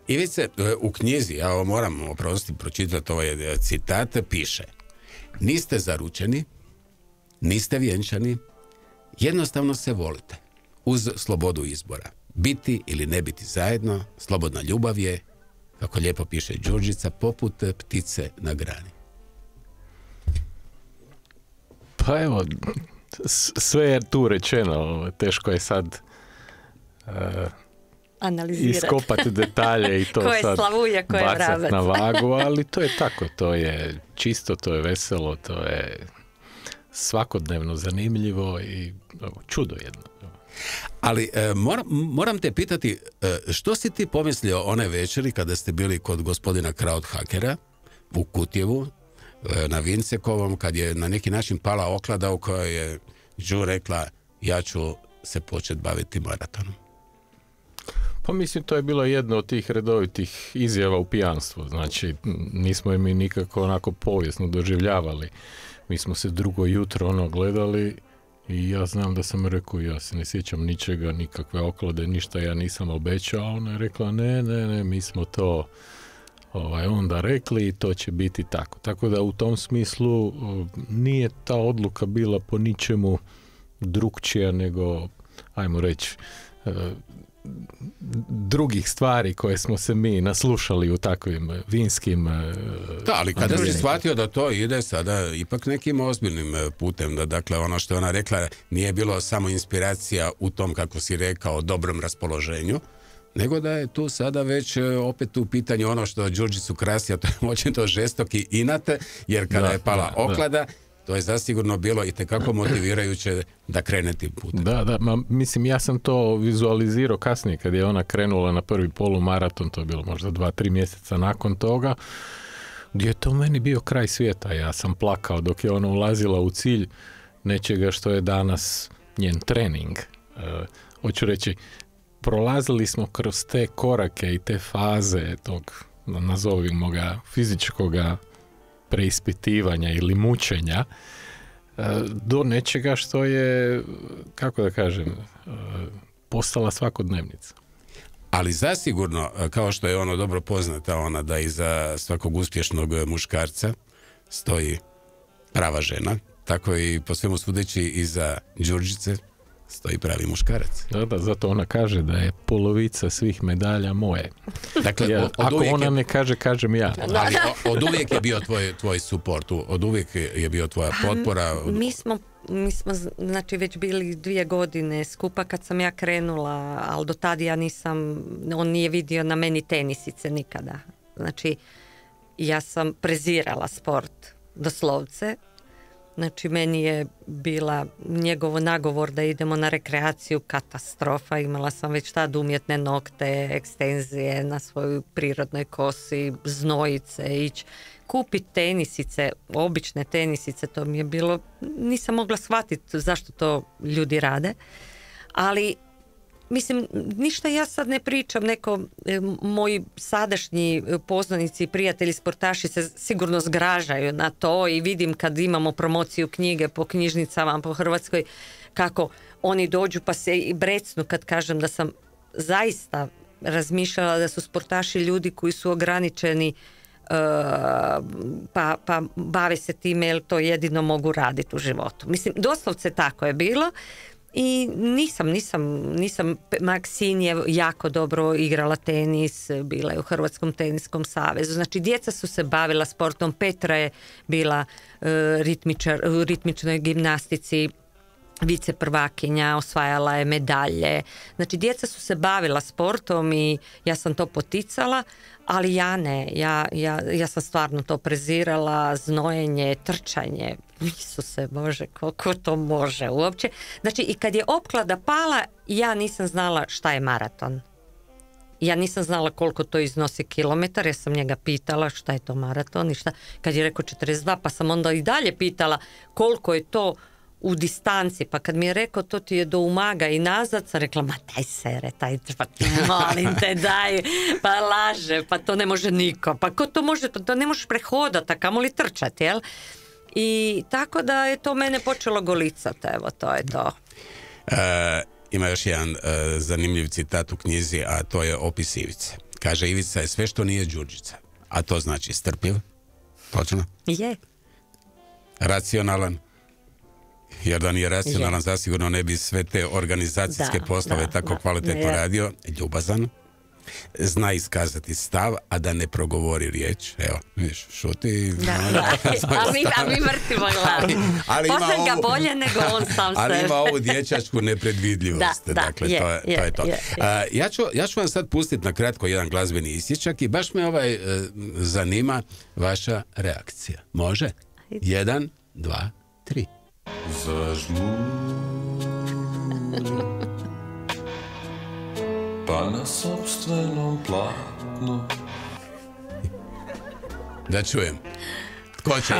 Ivice, u knjizi, ja ovo moram pročitati ovaj citat, piše: niste zaručeni, niste vjenčani, jednostavno se volite, uz slobodu izbora. Biti ili ne biti zajedno, slobodna ljubav je, kako lijepo piše Đurđica, poput ptice na grani. Pa evo, sve je tu rečeno, teško je sad iskopati detalje i to sad bacati na vagu, ali to je tako, to je čisto, to je veselo, to je svakodnevno zanimljivo i čudo jedno. Ali moram te pitati, što si ti pomislio one večeri kada ste bili kod gospodina Krauthackera u Kutjevu na Vincekovom, kad je na neki način pala oklada u kojoj je Đu rekla: ja ću se početi baviti maratonom? Pa mislim, to je bilo jedno od tih redovitih izjava u pijanstvu. Znači, nismo je mi nikako onako povijesno doživljavali. Mi smo se drugo jutro gledali i ja znam da sam rekao: ja se ne sjećam ničega, nikakve oklade, ništa ja nisam obećao. Ona je rekla: ne, mi smo to onda rekli i to će biti tako. Tako da u tom smislu nije ta odluka bila po ničemu drukčija nego, ajmo reći, drugih stvari koje smo se mi naslušali u takvim vinskim... Da, ali kada si shvatio da to ide sada ipak nekim ozbiljnim putem, da dakle ono što je ona rekla nije bilo samo inspiracija u tom, kako si rekao, dobrom raspoloženju, nego da je tu sada već opet u pitanju ono što Đurđicu krasi, a to je očito žestoki inat, jer kada je pala oklada, to je zasigurno bilo i tekako motivirajuće da krene tim putem. Mislim, ja sam to vizualizirao kasnije kad je ona krenula na prvi polumaraton, to je bilo možda 2-3 mjeseca nakon toga, gdje je to meni bio kraj svijeta. Ja sam plakao dok je ona ulazila u cilj nečega što je danas njen trening. Hoću reći, prolazili smo kroz te korake i te faze tog, nazovimo ga, fizičkoga preispitivanja ili mučenja do nečega što je, kako da kažem, postala svakodnevnica. Ali zasigurno, kao što je ono dobro poznata, ona da iza svakog uspješnog muškarca stoji prava žena, tako i po svemu sudeći iza Đurđice stoji pravi muškarac. Da, zato ona kaže da je polovica svih medalja moje. Dakle, ako ona ne kaže, kažem ja. Ali od uvijek je bio tvoj support, od uvijek je bio tvoja potpora. Mi smo znači već bili 2 godine skupa kad sam ja krenula, ali do tada ja nisam, on nije vidio na meni tenisice nikada. Znači, ja sam prezirala sport, doslovce. Znači, meni je bila njegov nagovor da idemo na rekreaciju katastrofa. Imala sam već tad umjetne nokte, ekstenzije na svojoj prirodnoj kosi, znojice, ići kupiti tenisice, obične tenisice, to mi je bilo, nisam mogla shvatiti zašto to ljudi rade. Ali, mislim, ništa ja sad ne pričam, moji sadašnji poznanici i prijatelji sportaši se sigurno zgražaju na to i vidim kad imamo promociju knjige po knjižnicama po Hrvatskoj kako oni dođu pa se i brecnu kad kažem da sam zaista razmišljala da su sportaši ljudi koji su ograničeni pa bave se time jer to jedino mogu raditi u životu. Mislim, doslovce tako je bilo. I nisam, Maksin je jako dobro igrala tenis, bila je u Hrvatskom teniskom savezu, znači djeca su se bavila sportom, Petra je bila u ritmičnoj gimnastici, vice prvakinja, osvajala je medalje, znači djeca su se bavila sportom i ja sam to poticala, ali ja ne, ja sam stvarno to prezirala, znojenje, trčanje, Isuse Bože, koliko to može uopće. Znači i kad je opklada pala, ja nisam znala šta je maraton. Ja nisam znala koliko to iznosi kilometar, ja sam njega pitala šta je to maraton i šta. Kad je rekao 42, pa sam onda i dalje pitala koliko je to u distanci, pa kad mi je rekao to ti je do Umaga i nazad, sam rekla, ma daj sere, pa molim te, daj, pa laže, pa to ne može niko, pa ko to može, to ne možeš prehodati, a kamoli trčati, jel? I tako da je to mene počelo golicati, evo, to je to. Ima još jedan zanimljiv citat u knjizi, a to je opis Ivice. Kaže, Ivica je sve što nije Đurđica, a to znači strpljiv, točno? Je. Racionalan, jer da nije racionalan, zasigurno ne bi sve te organizacijske poslove tako kvalitetno radio. Ljubazan, zna iskazati stav, a da ne progovori riječ. Evo, vidiš, šuti. A mi vrtimo glavu. Poznam ga bolje nego on sam sebe. Ali ima ovu dječačku nepredvidljivost. Dakle, to je to. Ja ću vam sad pustiti na kratko jedan glazbeni isječak i baš me zanima vaša reakcija. Može? 1, 2, 3. Zažmur, pa na sopstvenom platnu. Da čujem. Ko će?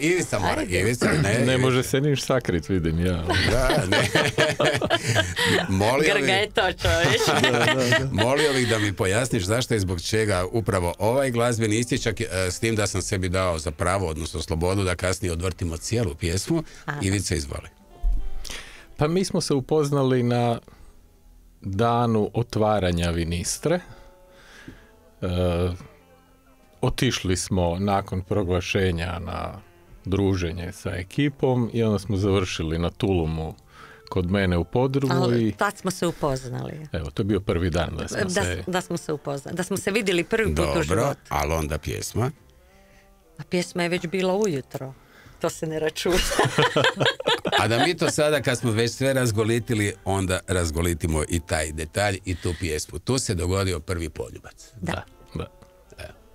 Ivica mora. Ivica, ne može se niš sakrit, vidim ja. Da, ne. Grga je to, čovječ. Molio bih da mi pojasniš zašto i zbog čega upravo ovaj glazbeni isječak, s tim da sam sebi dao za pravo, odnosno slobodu, da kasnije odvrtimo cijelu pjesmu. Ivica, izvoli. Pa mi smo se upoznali na danu otvaranja Vinistre. otišli smo nakon proglašenja na druženje sa ekipom i onda smo završili na Tulumu kod mene u podrumu. Ali tad smo se upoznali. Evo, to je bio prvi dan da smo se upoznali. Da smo se vidjeli prvi put u životu. Dobro, ali onda pjesma. A pjesma je već bila ujutro. To se ne računa. A da mi to sada, kad smo već sve razgolitili, onda razgolitimo i taj detalj i tu pjesmu. Tu se dogodio prvi poljubac. Da.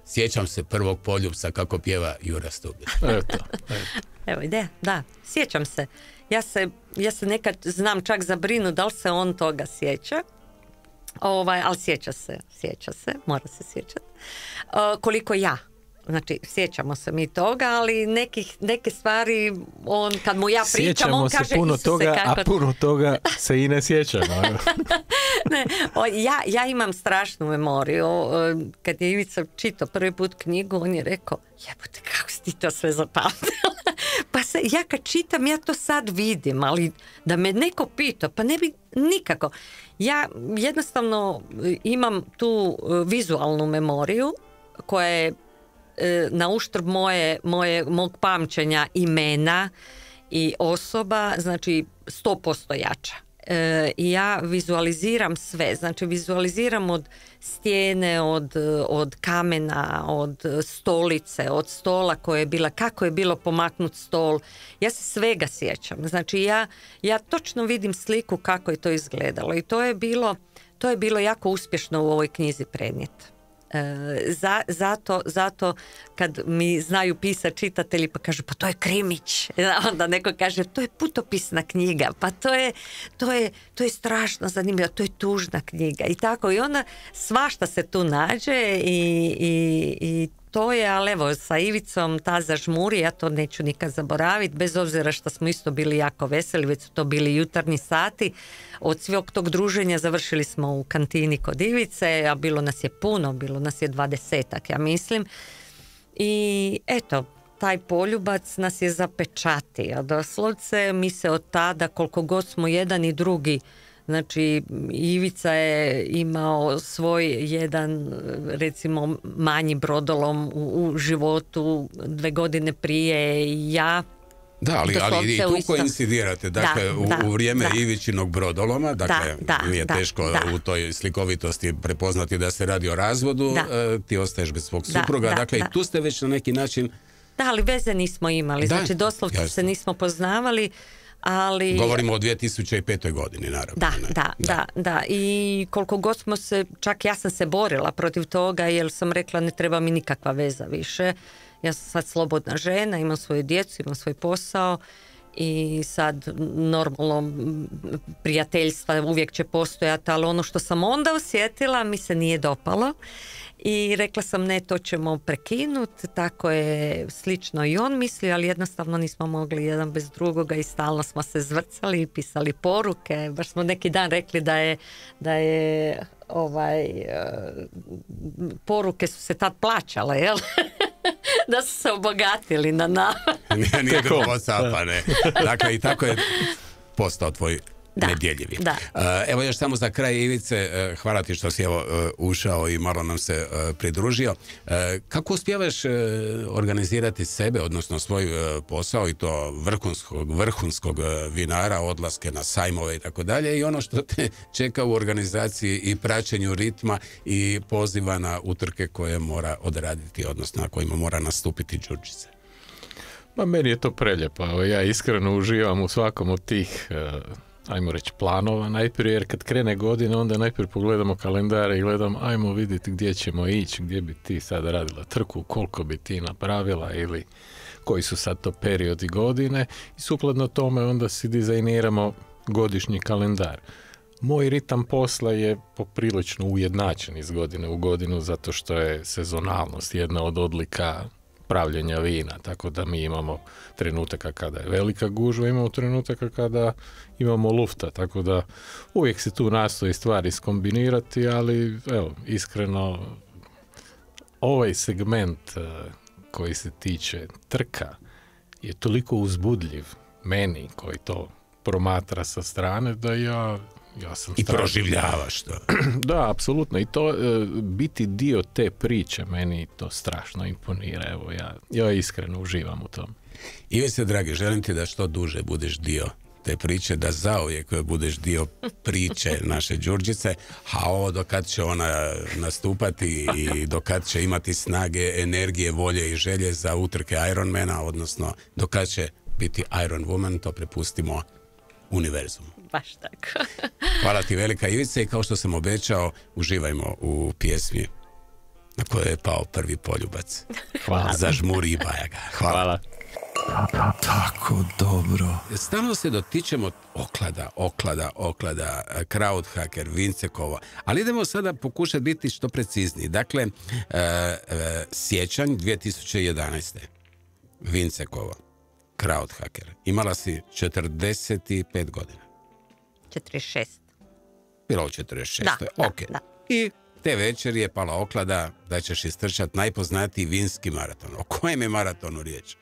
Sjećam se prvog poljubca kako pjeva Jura Stubin. Evo ideja, da, sjećam se. Ja se nekad znam čak zabrinu da li se on toga sjeća. Ali sjeća se, mora se sjećati. Koliko ja. Znači, sjećamo se mi toga, ali neke stvari, on, kad mu ja pričam, sjećamo on kaže, se puno Isuse, toga, kako... a puno toga se i ne sjećamo. Ne, ja imam strašnu memoriju. Kad je Ivica čitao prvi put knjigu, on je rekao, jebote, kako si ti to sve zapamtila? Pa ja kad čitam, ja to sad vidim, ali da me neko pita, pa ne bi nikako. Ja jednostavno imam tu vizualnu memoriju koja je na uštrb mog pamćenja imena i osoba, znači 100% jača. I ja vizualiziram sve, znači vizualiziram od stijene, od kamena, od stolice, od stola koje je bila, kako je bilo pomaknut stol. Ja se svega sjećam. Znači ja točno vidim sliku kako je to izgledalo i to je bilo jako uspješno u ovoj knjizi prenijeti. Zato kad mi znaju pisati čitatelji pa kažu pa to je krimić, onda neko kaže to je putopisna knjiga, pa to je strašno zanimljivo, to je tužna knjiga i tako, i onda svašta se tu nađe i to je, ali evo, sa Ivicom ta zažmuri, ja to neću nikad zaboraviti, bez obzira što smo isto bili jako veseli, već su to bili jutarnji sati. Od svog tog druženja završili smo u kantini kod Ivice, a bilo nas je puno, bilo nas je 20-ak, ja mislim. I eto, taj poljubac nas je zapečatio. Doslovce mi se od tada, koliko god smo jedan i drugi, znači Ivica je imao svoj jedan, recimo, manji brodolom u životu 2 godine prije i ja. Da, ali i tu koincidirate, dakle, u vrijeme Ivičinog brodoloma, dakle, nije teško u toj slikovitosti prepoznati da se radi o razvodu, ti ostaješ bez svog supruga, dakle, i tu ste već na neki način... Da, ali veze nismo imali, znači doslovce se nismo poznavali, ali... Govorimo o 2005. godini, naravno. Da. I koliko god smo se, čak ja sam se borila protiv toga, jer sam rekla ne treba mi nikakva veza više. Ja sam sad slobodna žena, imam svoju djecu, imam svoj posao i sad normalno prijateljstva uvijek će postojati, ali ono što sam onda osjetila mi se nije dopalo. I rekla sam ne, to ćemo prekinuti, tako je slično i on misli, ali jednostavno nismo mogli jedan bez drugoga i stalno smo se zvrcali i pisali poruke. Baš smo neki dan rekli da je poruke su se tad plaćale, jel? Da su se obogatili na nama. Nije bilo WhatsAppa, ne. Dakle, i tako je postao tvoj nedjeljivi. Evo još samo za kraj, Ivice, hvala ti što si ušao i malo nam se pridružio. Kako uspijevaš organizirati sebe, odnosno svoj posao i to vrhunskog vinara, odlaske na sajmove i tako dalje, i ono što te čeka u organizaciji i praćenju ritma i poziva na utrke koje mora odraditi, odnosno na kojima mora nastupiti Đurđica? Meni je to preljepo. Ja iskreno uživam u svakom od tih ajmo reći planova najprije, jer kad krene godina onda najprije pogledamo kalendare i gledamo ajmo vidjeti gdje ćemo ići, gdje bi ti sad radila trku, koliko bi ti napravila ili koji su sad to periodi godine i sukladno tome onda si dizajniramo godišnji kalendar. Moj ritam posla je poprilično ujednačen iz godine u godinu zato što je sezonalnost jedna od odlika pravljenja vina, tako da mi imamo trenutaka kada je velika gužva, imamo trenutaka kada imamo lufta, tako da uvijek se tu nastoji stvari skombinirati, ali evo, iskreno ovaj segment koji se tiče trka je toliko uzbudljiv meni koji to promatra sa strane da ja Ja sam I strašno- proživljavaš to. Da, apsolutno. I to biti dio te priče meni to strašno imponira. Evo, ja iskreno uživam u tom. Ivice, dragi, želim ti da što duže budeš dio te priče, da zauvijek budeš dio priče naše Đurđice, a ovo dokad će ona nastupati i dokad će imati snage, energije, volje i želje za utrke Ironmana, odnosno dokad će biti Iron Woman, to prepustimo univerzumu. Baš tako. Hvala ti velika, Ivice, i kao što sam obećao, uživajmo u pjesmi na kojoj je pao prvi poljubac. Hvala. Zažmuri i bajaga. Hvala. Tako dobro. Stalno se dotičemo oklada, Krauthaker, Vincekova, ali idemo sada pokušati biti što precizniji. Dakle, siječanj 2011. Vincekova, Krauthaker. Imala si 45 godina. 46. Bilo u 46. Da, Ok. da. I te večer je pala oklada da ćeš istrčati najpoznatiji vinski maraton. O kojem je maratonu riječ?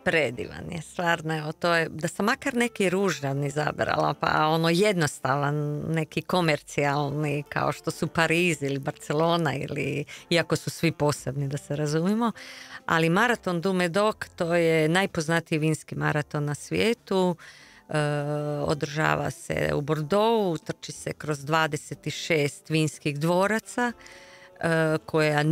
Predivan je, stvarno, evo, to je, da sam makar neki ružan izabrala, pa ono jednostavan, neki komercijalni, kao što su Pariz ili Barcelona, ili, iako su svi posebni, da se razumimo, ali maraton du Médoc, to je najpoznatiji vinski maraton na svijetu, održava se u Bordeauxu, trči se kroz 26 vinskih dvoraca, koja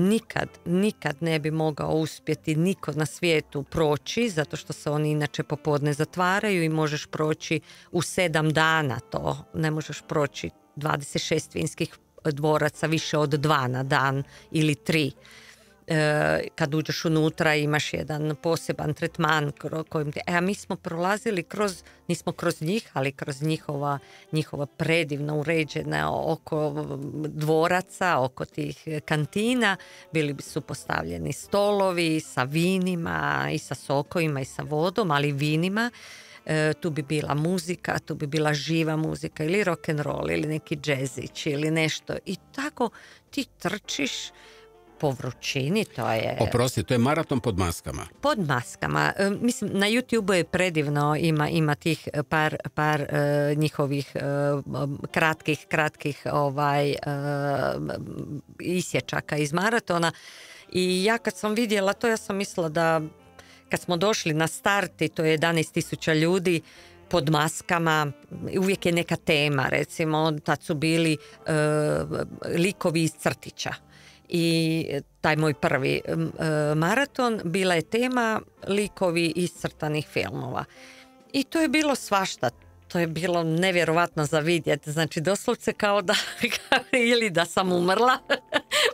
nikad ne bi mogao uspjeti niko na svijetu proći, zato što se oni inače popodne zatvaraju i možeš proći u 7 dana to. Ne možeš proći 26 vinskih dvoraca više od 2 na dan ili 3. Kad uđeš unutra imaš jedan poseban tretman kojim te, a mi smo prolazili nismo kroz njih, ali kroz njihova predivno uređena oko dvoraca, oko tih kantina, bili su postavljeni stolovi sa vinima i sa sokovima i sa vodom, ali vinima. Tu bi bila muzika, tu bi bila živa muzika ili rock and roll ili neki džezić ili nešto, i tako ti trčiš po vrućini, to je... Oprosti, to je maraton pod maskama. Pod maskama. Mislim, na YouTube je predivno, ima tih par njihovih kratkih isječaka iz maratona, i ja kad sam vidjela to, ja sam mislila da kad smo došli na start i to je 11.000 ljudi pod maskama, uvijek je neka tema, recimo tad su bili likovi iz crtića. I taj moj prvi maraton bila je tema likovi iz crtanih filmova. I to je bilo svašta. To je bilo nevjerovatno za vidjeti. Znači, doslovce kao da ili da sam umrla,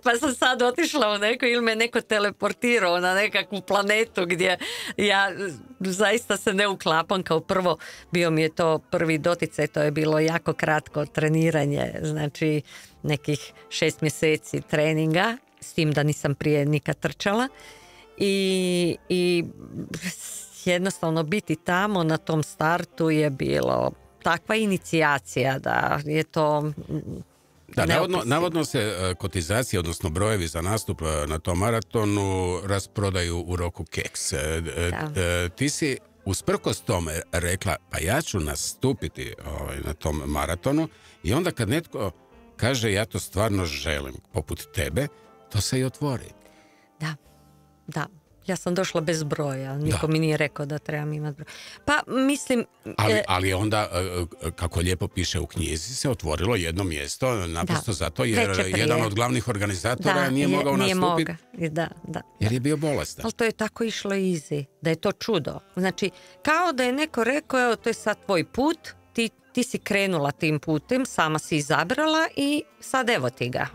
pa sam sad otišla u neko, ili me neko teleportirao na nekakvu planetu gdje ja zaista se ne uklapam. Kao prvo, bio mi je to prvi doticaj, to je bilo jako kratko treniranje, znači nekih 6 mjeseci treninga, s tim da nisam prije nikad trčala, i jednostavno biti tamo na tom startu je bilo takva inicijacija da je to... Da, navodno se kotizacije, odnosno brojevi za nastup na tom maratonu rasprodaju u roku keks. Ti si usprkos tome rekla, pa ja ću nastupiti na tom maratonu, i onda kad netko kaže ja to stvarno želim, poput tebe, to se i otvori. Da. Ja sam došla bez broja, niko mi nije rekao da trebam imati broj. Pa mislim... Ali onda, kako lijepo piše u knjizi, se otvorilo jedno mjesto, naprosto zato jer jedan od glavnih organizatora nije mogao nastupiti. Da. Jer je bio bolestan. Ali to je tako išlo easy, da je to čudo. Znači, kao da je neko rekao, evo, to je sad tvoj put, ti si krenula tim putem, sama si izabrala i sad evo ti ga,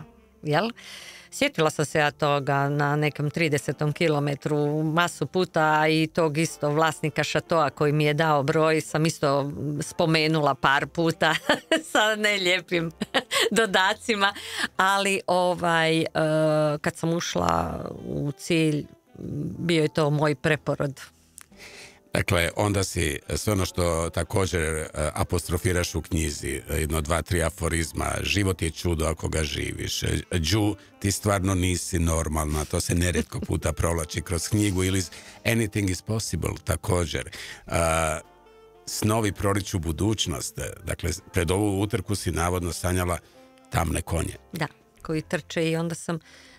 jel? Sjetila sam se ja toga na nekom 30. kilometru masu puta, i tog isto vlasnika šatoa koji mi je dao broj sam isto spomenula par puta sa nelijepim dodacima, ali kad sam ušla u cilj, bio je to moj preporod. Dakle, onda si sve ono što također apostrofiraš u knjizi, 1, 2, 3 aforizma, život je čudo ako ga živiš. Đu, ti stvarno nisi normalna, to se nerijetko puta provlači kroz knjigu, ili anything is possible također. snovi proriču budućnost. Dakle, pred ovu utrku si navodno sanjala tamne konje. Da, koji trče i onda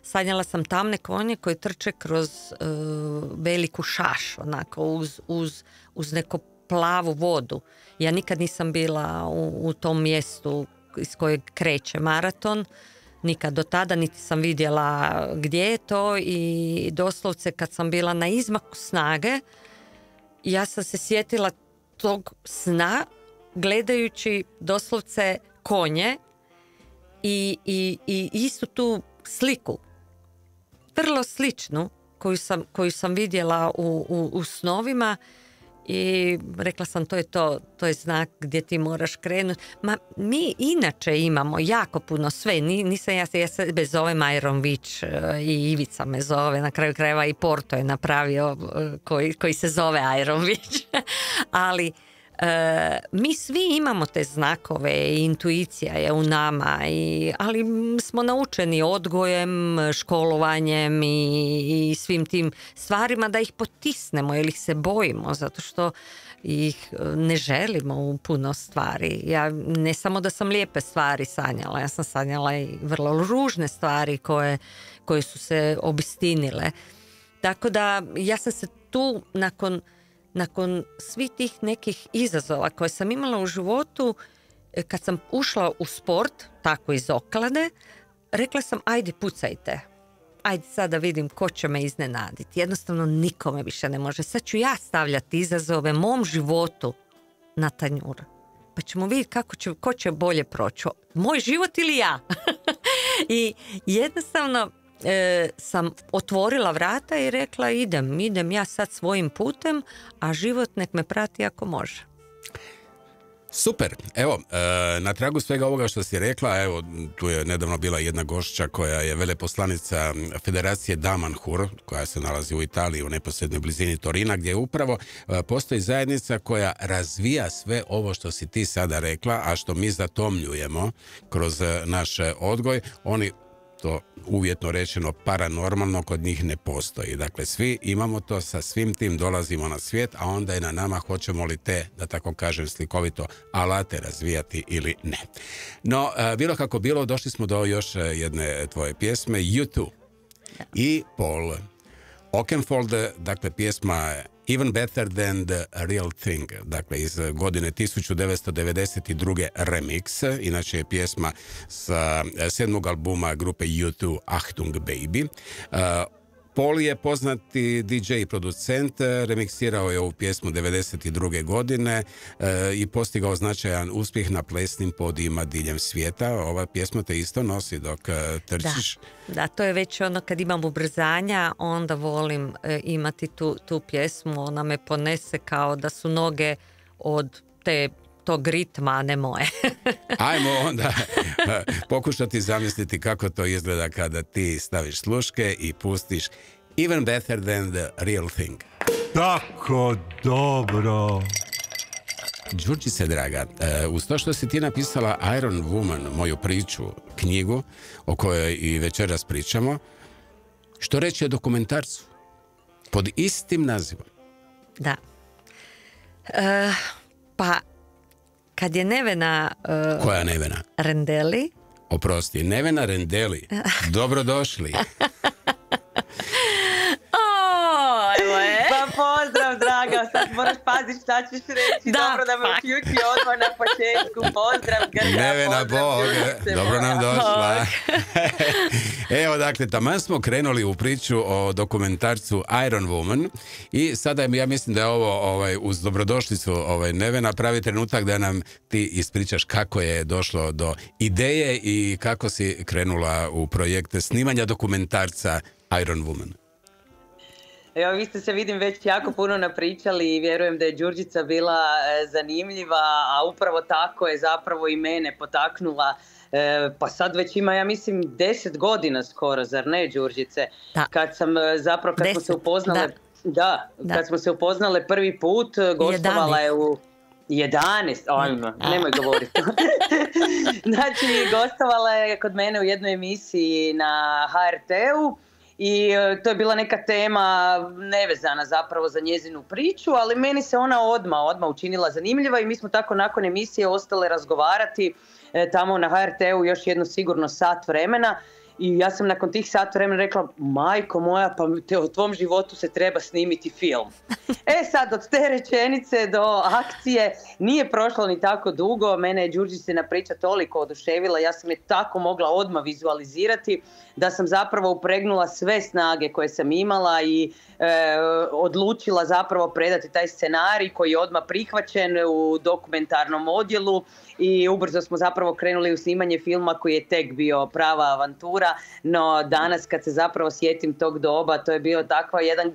sanjala sam tamne konje koji trče kroz veliku šaš, onako uz neku plavu vodu. Ja nikad nisam bila u tom mjestu iz kojeg kreće maraton, nikad do tada, niti sam vidjela gdje je to i doslovce kad sam bila na izmaku snage, ja sam se sjetila tog sna gledajući doslovce konje i istu tu sliku, vrlo sličnu koju sam vidjela u snovima i rekla sam to je znak gdje ti moraš krenuti. Ma mi inače imamo jako puno sve, nisam ja sebe zovem Iron Witch i Ivica me zove, na kraju krajeva i Porto je napravio koji se zove Iron Witch, ali mi svi imamo te znakove, intuicija je u nama, ali smo naučeni odgojem, školovanjem i svim tim stvarima da ih potisnemo ili ih se bojimo zato što ih ne želimo u puno stvari. Ja ne samo da sam lijepe stvari sanjala, ja sam sanjala i vrlo ružne stvari koje su se obistinile. Tako da ja sam se tu nakon svih tih nekih izazova koje sam imala u životu, kad sam ušla u sport, tako iz oklade, rekla sam ajde pucajte. Ajde sad da vidim ko će me iznenaditi. Jednostavno nikome više ne može. Sad ću ja stavljati izazove mom životu na tanjur. Pa ćemo vidjeti ko će bolje proći. Moj život ili ja? I jednostavno sam otvorila vrata i rekla idem ja sad svojim putem, a život nek me prati ako može. Super, evo, na tragu svega ovoga što si rekla, evo, tu je nedavno bila jedna gošća koja je veleposlanica Federacije Damanhur, koja se nalazi u Italiji, u neposrednoj blizini Torina, gdje upravo postoji zajednica koja razvija sve ovo što si ti sada rekla, a što mi zatomljujemo kroz naš odgoj. Oni to uvjetno rečeno paranormalno kod njih ne postoji. Dakle, svi imamo to, sa svim tim dolazimo na svijet, a onda je na nama hoćemo li te, da tako kažem slikovito, alate razvijati ili ne. No, bilo kako bilo, došli smo do još jedne tvoje pjesme, U2 i Paul Oakenfold, dakle pjesma Even Better Than the Real Thing, dakle iz godine 1992. remix, inače je pjesma sa 7. albuma grupe U2 Achtung Baby. Paul je poznati DJ i producent, remiksirao je ovu pjesmu 1992. godine i postigao značajan uspjeh na plesnim podijima diljem svijeta. Ova pjesma te isto nosi dok trčiš. Da, to je već ono kad imam ubrzanja, onda volim imati tu pjesmu, ona me ponese kao da su noge od tog ritma, a ne moje. Ajmo onda pokušati zamisliti kako to izgleda kada ti staviš sluške i pustiš Even Better Than the Real Thing. Tako dobro. Đurđice draga, uz to što si ti napisala Iron Woman, moju priču, knjigu o kojoj i večeras pričamo, što reći o dokumentarcu pod istim nazivom? Da. Pa kad je Nevena... Koja Nevena? Rendeli. Oprosti, Nevena Rendeli. Dobrodošli. Pa pozdrav, draga, sad moraš paziti šta ćeš reći, da, dobro da me uključi odmah na početku, pozdrav, Grga, Nevena, Bog, dobro nam došla. Evo, dakle, taman smo krenuli u priču o dokumentarcu Iron Woman i sada ja mislim da je ovo uz dobrodošlicu Nevena pravi trenutak da nam ti ispričaš kako je došlo do ideje i kako si krenula u projekte snimanja dokumentarca Iron Woman. Evo, vi ste se, vidim, već jako puno napričali i vjerujem da je Đurđica bila zanimljiva, a upravo tako je zapravo i mene potaknula. Pa sad već ima, ja mislim, 10 godina skoro, zar ne, Đurđice? Da. Kad smo se upoznale... Da, kad smo se upoznale prvi put, gostovala je u... 11, ajmo, nemoj govoriti. Znači, gostovala je kod mene u jednoj emisiji na HRT-u i to je bila neka tema nevezana zapravo za njezinu priču, ali meni se ona odmah učinila zanimljiva i mi smo tako nakon emisije ostale razgovarati tamo na HRT-u još jedno sigurno sat vremena. I ja sam nakon tih sat vremena rekla, majko moja, pa o tvom životu se treba snimiti film. Sad od te rečenice do akcije nije prošlo ni tako dugo, mene je Đurđicina priča toliko oduševila, ja sam je tako mogla odmah vizualizirati da sam zapravo upregnula sve snage koje sam imala i odlučila zapravo predati taj scenarij koji je odmah prihvaćen u dokumentarnom odjelu i ubrzo smo zapravo krenuli u snimanje filma koji je tek bio prava avantura, no danas kad se zapravo sjetim tog doba, to je bio takva jedan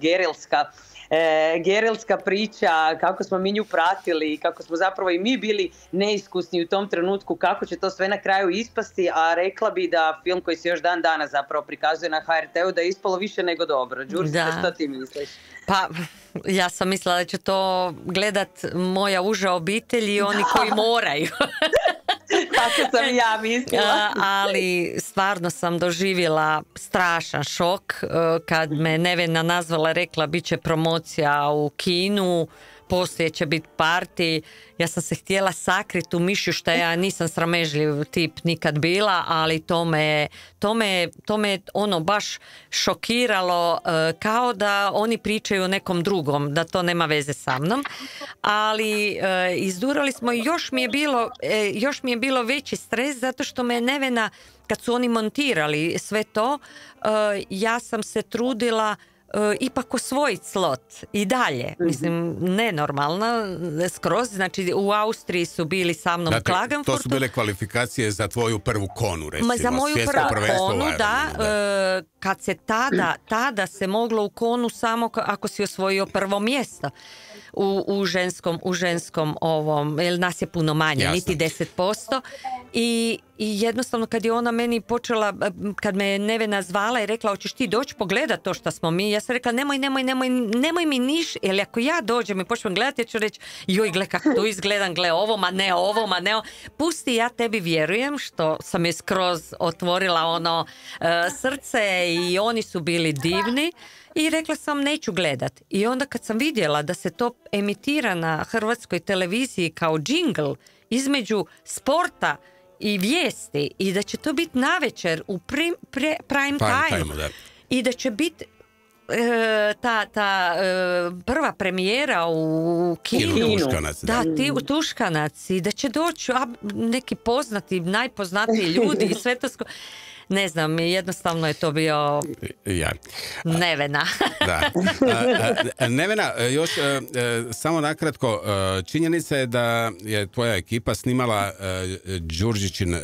gerilska priča, kako smo mi nju pratili, kako smo zapravo i mi bili neiskusni u tom trenutku, kako će to sve na kraju ispasti, a rekla bi da film koji se još dan danas zapravo prikazuje na HRT-u da je ispalo više nego dobro. Đurđica, što ti misliš? Pa, ja sam mislila da će to gledat moja uža obitelj i oni koji moraju. Tako sam i ja mislila. Ali stvarno sam doživjela strašan šok kad me Nevena nazvala, rekla bit će promocija u kinu, poslije će biti party. Ja sam se htjela sakriti u mišju, što ja nisam sramežljiv tip nikad bila, ali to me ono baš šokiralo, kao da oni pričaju o nekom drugom, da to nema veze sa mnom. Ali izdurali smo i još mi je bilo veći stres zato što me Nevena, kad su oni montirali sve to, ja sam se trudila ipak osvojiti slot i dalje. Mislim, nenormalna skroz. Znači, u Austriji su bili sa mnom u Klagenfurtu. To su bile kvalifikacije za tvoju prvu konu, recimo. Za moju prvu konu, da. Kad se tada se moglo u konu samo ako si osvojio prvo mjesto. U ženskom ovom, jer nas je puno manje, niti 10%. I jednostavno kad je ona meni počela, kad me Nevena zvala i rekla, hoćeš ti doći pogledat to što smo mi, ja sam rekla, nemoj mi niš, jer ako ja dođem i počnem gledati, ja ću reći, joj, gle kako tu izgledam, gle ovo, ma ne ovo, pusti, ja tebi vjerujem, što sam je skroz otvorila srce i oni su bili divni. I rekla sam, neću gledat. I onda kad sam vidjela da se to emitira na hrvatskoj televiziji kao džingl između sporta i vijesti i da će to biti navečer u prime time i da će biti ta prva premijera u kinu, u Tuškanac, i da će doći neki poznati, najpoznatiji ljudi i sve to ne znam, jednostavno je to bio Nevena. Da. Nevena, još samo nakratko, činjenica je da je tvoja ekipa snimala Đurđićin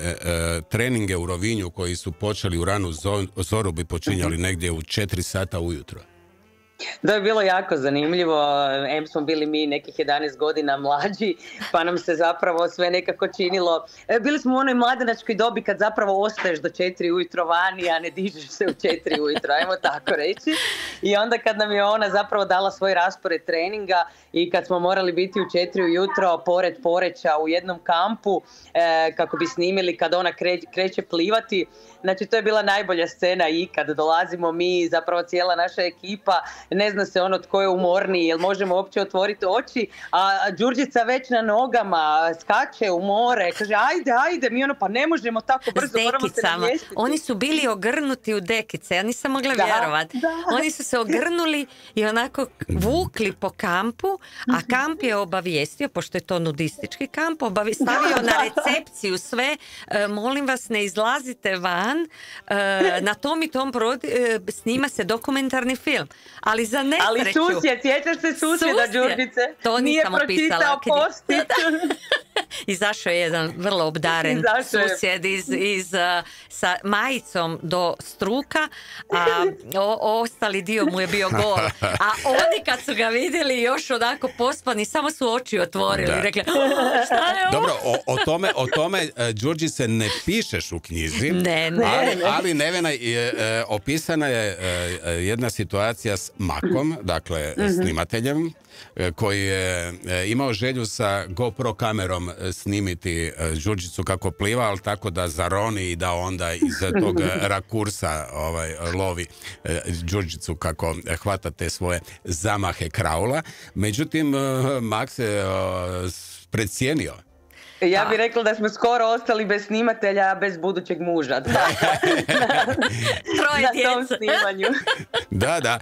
treninge u Rovinju koji su počeli u ranu zoru, bi počinjali negdje u 4 sata ujutro. To je bilo jako zanimljivo, smo bili mi nekih 11 godina mlađi, pa nam se zapravo sve nekako činilo. Bili smo u onoj mladenačkoj dobi kad zapravo ostaješ do 4 ujutro vani, a ne dižeš se u 4 ujutro, ajmo tako reći. I onda kad nam je ona zapravo dala svoj raspored treninga i kad smo morali biti u 4 ujutro pored Poreča u jednom kampu kako bi snimili kad ona kreće plivati, znači to je bila najbolja scena ikad. Dolazimo mi, zapravo cijela naša ekipa, ne zna se tko je umorniji, jel možemo uopće otvoriti oči, a Đurđica već na nogama skače u more, kaže ajde, mi pa ne možemo tako brzo, moramo se namjestiti. Oni su bili ogrnuti u dekice, ja nisam mogla vjerovati. Oni su se ogrnuli i onako vukli po kampu, a kamp je obavijestio, pošto je to nudistički kamp, stavio na recepciju sve, molim vas ne izlazite van, na tom i tom snima se dokumentarni film. Ali za nesreću... Ali susjed, sjećaš se susjeda Đurđice? To nisam opisala. Nije pročitao post-it. Izašao je jedan vrlo obdaren susjed sa majicom do struka, a ostali dio mu je bio gol. A oni kad su ga vidjeli još onako pospani, samo su oči otvorili i rekli, šta je ovo? Dobro, o tome Đurđice ne pišeš u knjizi, ali Nevena opisana je jedna situacija s Makom, dakle snimateljem, koji je imao želju sa GoPro kamerom kamerom snimiti Đurđicu kako pliva, ali tako da zaroni i da onda iz tog rakursa lovi Đurđicu kako hvata te svoje zamahe kraula. Međutim, Max se precijenio. Ja bih rekla da smo skoro ostali bez snimatelja, bez budućeg muža. Troje na tom djece. snimanju. Da,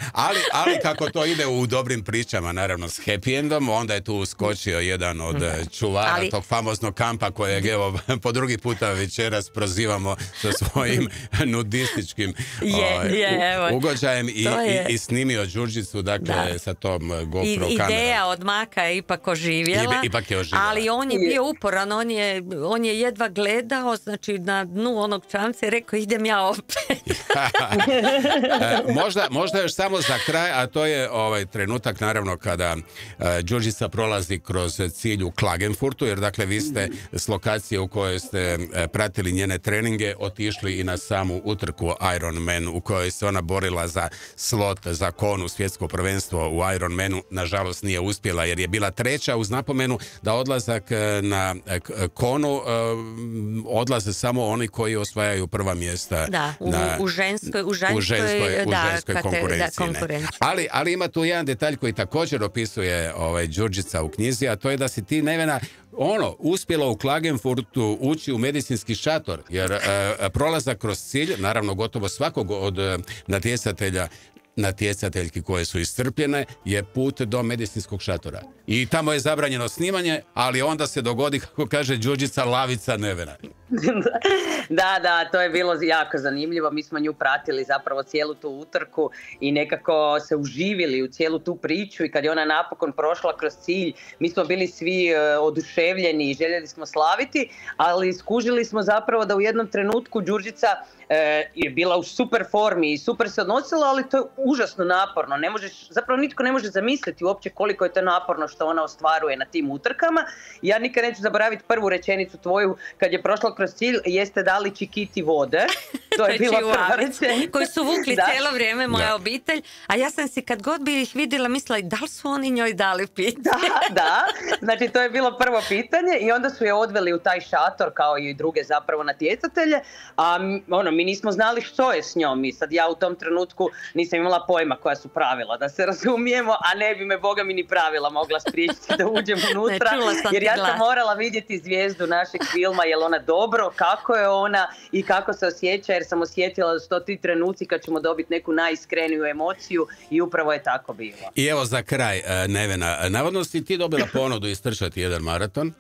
ali kako to ide u dobrim pričama, naravno s happy endom, onda je tu uskočio jedan od čuvara tog famoznog kampa kojeg evo po drugi puta večeras prozivamo sa svojim nudističkim ugođajem i snimio Đurđicu, dakle sa tom GoPro kamerom. Ideja od Maka je ipak oživjela, ali on je bio uporan, on je jedva gledao, znači na dnu onog čamca i rekao idem ja opet. Možda još samo za kraj, a to je trenutak naravno kada Đurđica prolazi kroz cilj u Klagenfurtu, jer dakle vi ste s lokacije u kojoj ste pratili njene treninge otišli i na samu utrku Ironman u kojoj se ona borila za slot, za konu, svjetsko prvenstvo u Ironmanu. Nažalost nije uspjela jer je bila treća, uz napomenu da odlazak na konu odlaze samo oni koji osvajaju prva mjesta u ženskoj konkurenciji. Ali ima tu jedan detalj koji također opisuje Đurđica u knjizi, a to je da si ti, Nevena, uspjela u Klagenfurtu ući u medicinski šator, jer prolazak kroz cilj, naravno gotovo svakog od natjecateljki koje su iscrpljene, je put do medicinskog šatora. I tamo je zabranjeno snimanje, ali onda se dogodi, kako kaže Đurđica, lavica Nevena. Da, to je bilo jako zanimljivo. Mi smo nju pratili zapravo cijelu tu utrku i nekako se uživili u cijelu tu priču i kad je ona napokon prošla kroz cilj, mi smo bili svi oduševljeni i željeli smo slaviti, ali skužili smo zapravo da u jednom trenutku Đurđica je bila u super formi i super se odnosila, ali to je užasno naporno. Zapravo nitko ne može zamisliti uopće koliko je to naporno što ona ostvaruje na tim utrkama. Ja nikad neću zaboraviti prvu rečenicu tvoju kad je prošla kroz cilj, jeste dali Čikiti vode. To je bila prva rečenica. Koji su vukli cijelo vrijeme moja obitelj, a ja sam si kad god bi ih vidjela mislila da li su oni njoj dali piti. Da, znači to je bilo prvo pitanje i onda su je odveli u taj šator kao i druge zapravo natjecatelje, a mi nismo znali što je s njom i sad ja u tom trenutku nisam imala pojma koja su pravila, da se razumijemo, a ne bi me Boga mi ni pravila mogla spriječiti da uđem unutra, jer ja sam morala vidjeti zvijezdu našeg filma, je li ona dobro, kako je ona i kako se osjeća, jer sam osjetila da su to ti trenuci kad ćemo dobiti neku najiskreniju emociju i upravo je tako bilo. I evo za kraj, Nevena, navodno si ti dobila ponudu istrčati jedan maraton.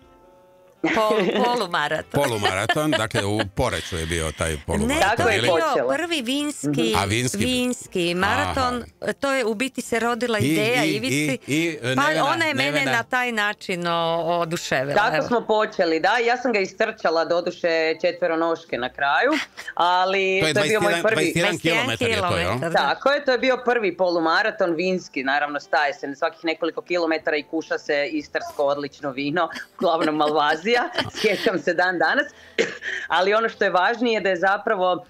Polumaraton, dakle u Poreču je bio taj polumaraton. Ne, to je bio prvi vinski maraton. To je u biti se rodila ideja Ivici. Pa ona je mene na taj način oduševila. Tako smo počeli, da. Ja sam ga istrčala doduše četveronoške na kraju, ali to je bio moj prvi 21 km. Tako je, to je bio prvi polumaraton vinski. Naravno staje se svakih nekoliko kilometara i kuša se istarsko odlično vino, uglavnom Malvazija. Sjećam se dan danas, ali ono što je važnije da je zapravo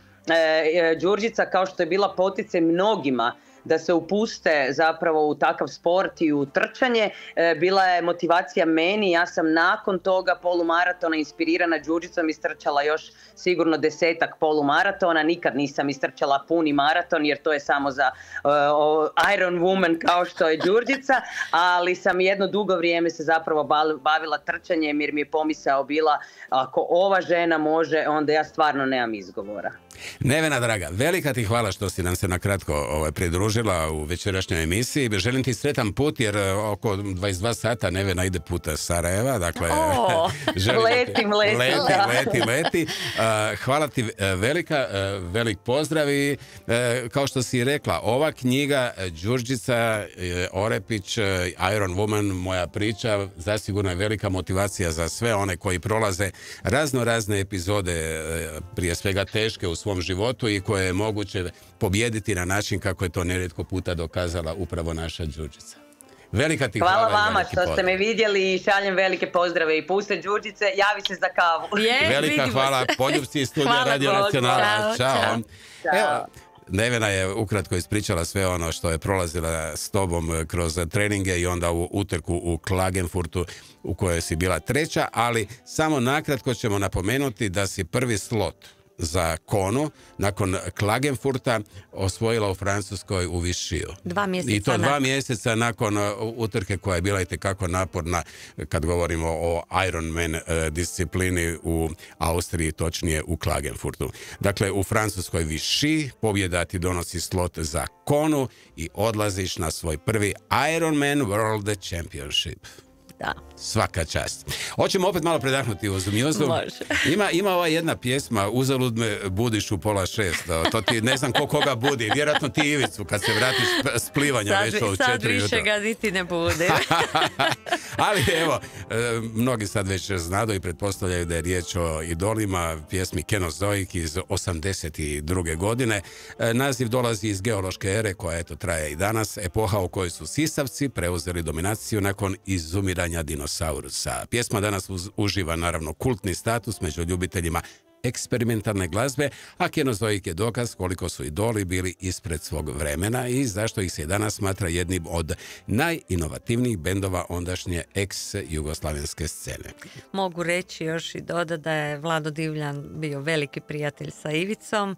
Đurđica, kao što je bila poticaj mnogima da se upuste zapravo u takav sport i u trčanje, bila je motivacija meni. Ja sam nakon toga polumaratona inspirirana Đurđicom istrčala još sigurno 10-ak polumaratona. Nikad nisam istrčala puni maraton jer to je samo za Iron Woman kao što je Đurđica, ali sam jedno dugo vrijeme se zapravo bavila trčanjem jer mi je pomisao bila ako ova žena može, onda ja stvarno nemam izgovora. Nevena draga, velika ti hvala što si nam se nakratko pridružila u večerašnjoj emisiji. Želim ti sretan put jer oko 22 sata Nevena ide puta Sarajeva. Dakle, leti. Hvala ti velik pozdrav i kao što si rekla, ova knjiga Đurđica Orepić, Iron Woman, moja priča, zasigurno je velika motivacija za sve one koji prolaze razne epizode, prije svega teške u svom životu i koje je moguće pobijediti na način kako je to nerijetko puta dokazala upravo naša Đurđica. Velika ti hvala vama što ste me vidjeli i šaljem velike pozdrave i puste Đurđice, javi se za kavu. Velika hvala, poljubci iz studija Radio Nacionala. Ćao. Evo, Nevena je ukratko ispričala sve ono što je prolazila s tobom kroz treninge i onda u utrku u Klagenfurtu u kojoj si bila treća, ali samo nakratko ćemo napomenuti da si prvi slot za Konu nakon Klagenfurta osvojila u Francuskoj u Višiju. 2 mjeseca. I to 2 mjeseca nakon utrke koja je bila itekako naporna kad govorimo o Ironman disciplini u Austriji, točnije u Klagenfurtu. Dakle, u Francuskoj Viši pobjeda ti donosi slot za Konu i odlaziš na svoj prvi Ironman World Championship. Da. Svaka čast. Hoćemo opet malo predahnuti uz mjuzu. Može. Ima ova jedna pjesma Uzalud me budiš u 5:30. To ti ne znam koga budi. Vjerojatno ti Ivicu kad se vratiš s plivanja već u 4 Sad više ga niti ne bude. Ali evo, mnogi sad već znadu i pretpostavljaju da je riječ o idolima, pjesmi Kenozoik iz 82. godine. Naziv dolazi iz geološke ere koja eto traje i danas, epoha u kojoj su sisavci preuzeli dominaciju nakon izumiranja dinosaurusa. Pjesma danas uživa naravno kultni status među ljubiteljima eksperimentalne glazbe, a Kenozoik je dokaz koliko su idoli bili ispred svog vremena i zašto ih se danas smatra jednim od najinovativnijih bendova ondašnje ex-jugoslavenske scene. Mogu reći još i dodati da je Vlado Divljan bio veliki prijatelj sa Ivicom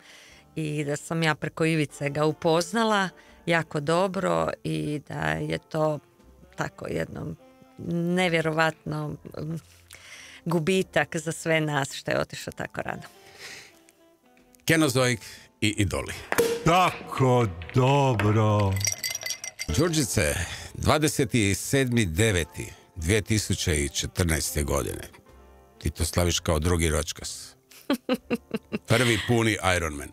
i da sam ja preko Ivice ga upoznala jako dobro i da je to tako jedno nevjerovatno gubitak za sve nas što je otišao tako rano. Kenozoik i idoli. Tako dobro. Đurđice, 27.9.2014. godine. Ti to slaviš kao drugi ročkas. Prvi puni Ironman.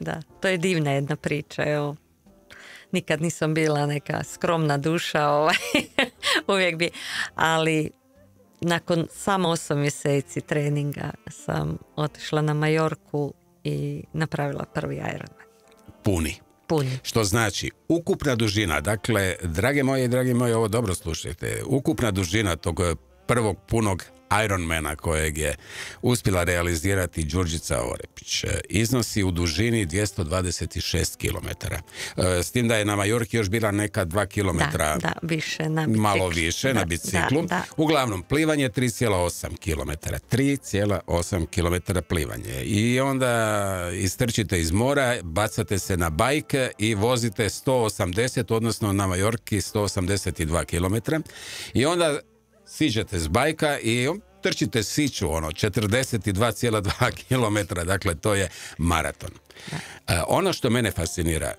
Da, to je divna jedna priča, evo. Nikad nisam bila neka skromna duša, uvijek bi, ali nakon samo 8 mjeseci treninga sam otišla na Majorku i napravila prvi Ironman. Puni. Puni. Što znači, ukupna dužina, dakle, drage moje, ovo dobro slušajte, ukupna dužina tog prvog punog Ironmana kojeg je uspjela realizirati Đurđica Orepić iznosi u dužini 226 km. S tim da je na Majorki još bila neka 2 km da, više na biciklu. Malo više na biciklu. Da. Uglavnom, plivanje 3,8 km. 3,8 km plivanje. I onda istrčite iz mora, bacate se na bajk i vozite 180, odnosno na Majorki 182 km. I onda siđete s bajka i trčite siću, 42,2 km, dakle to je maraton. Ono što mene fascinira,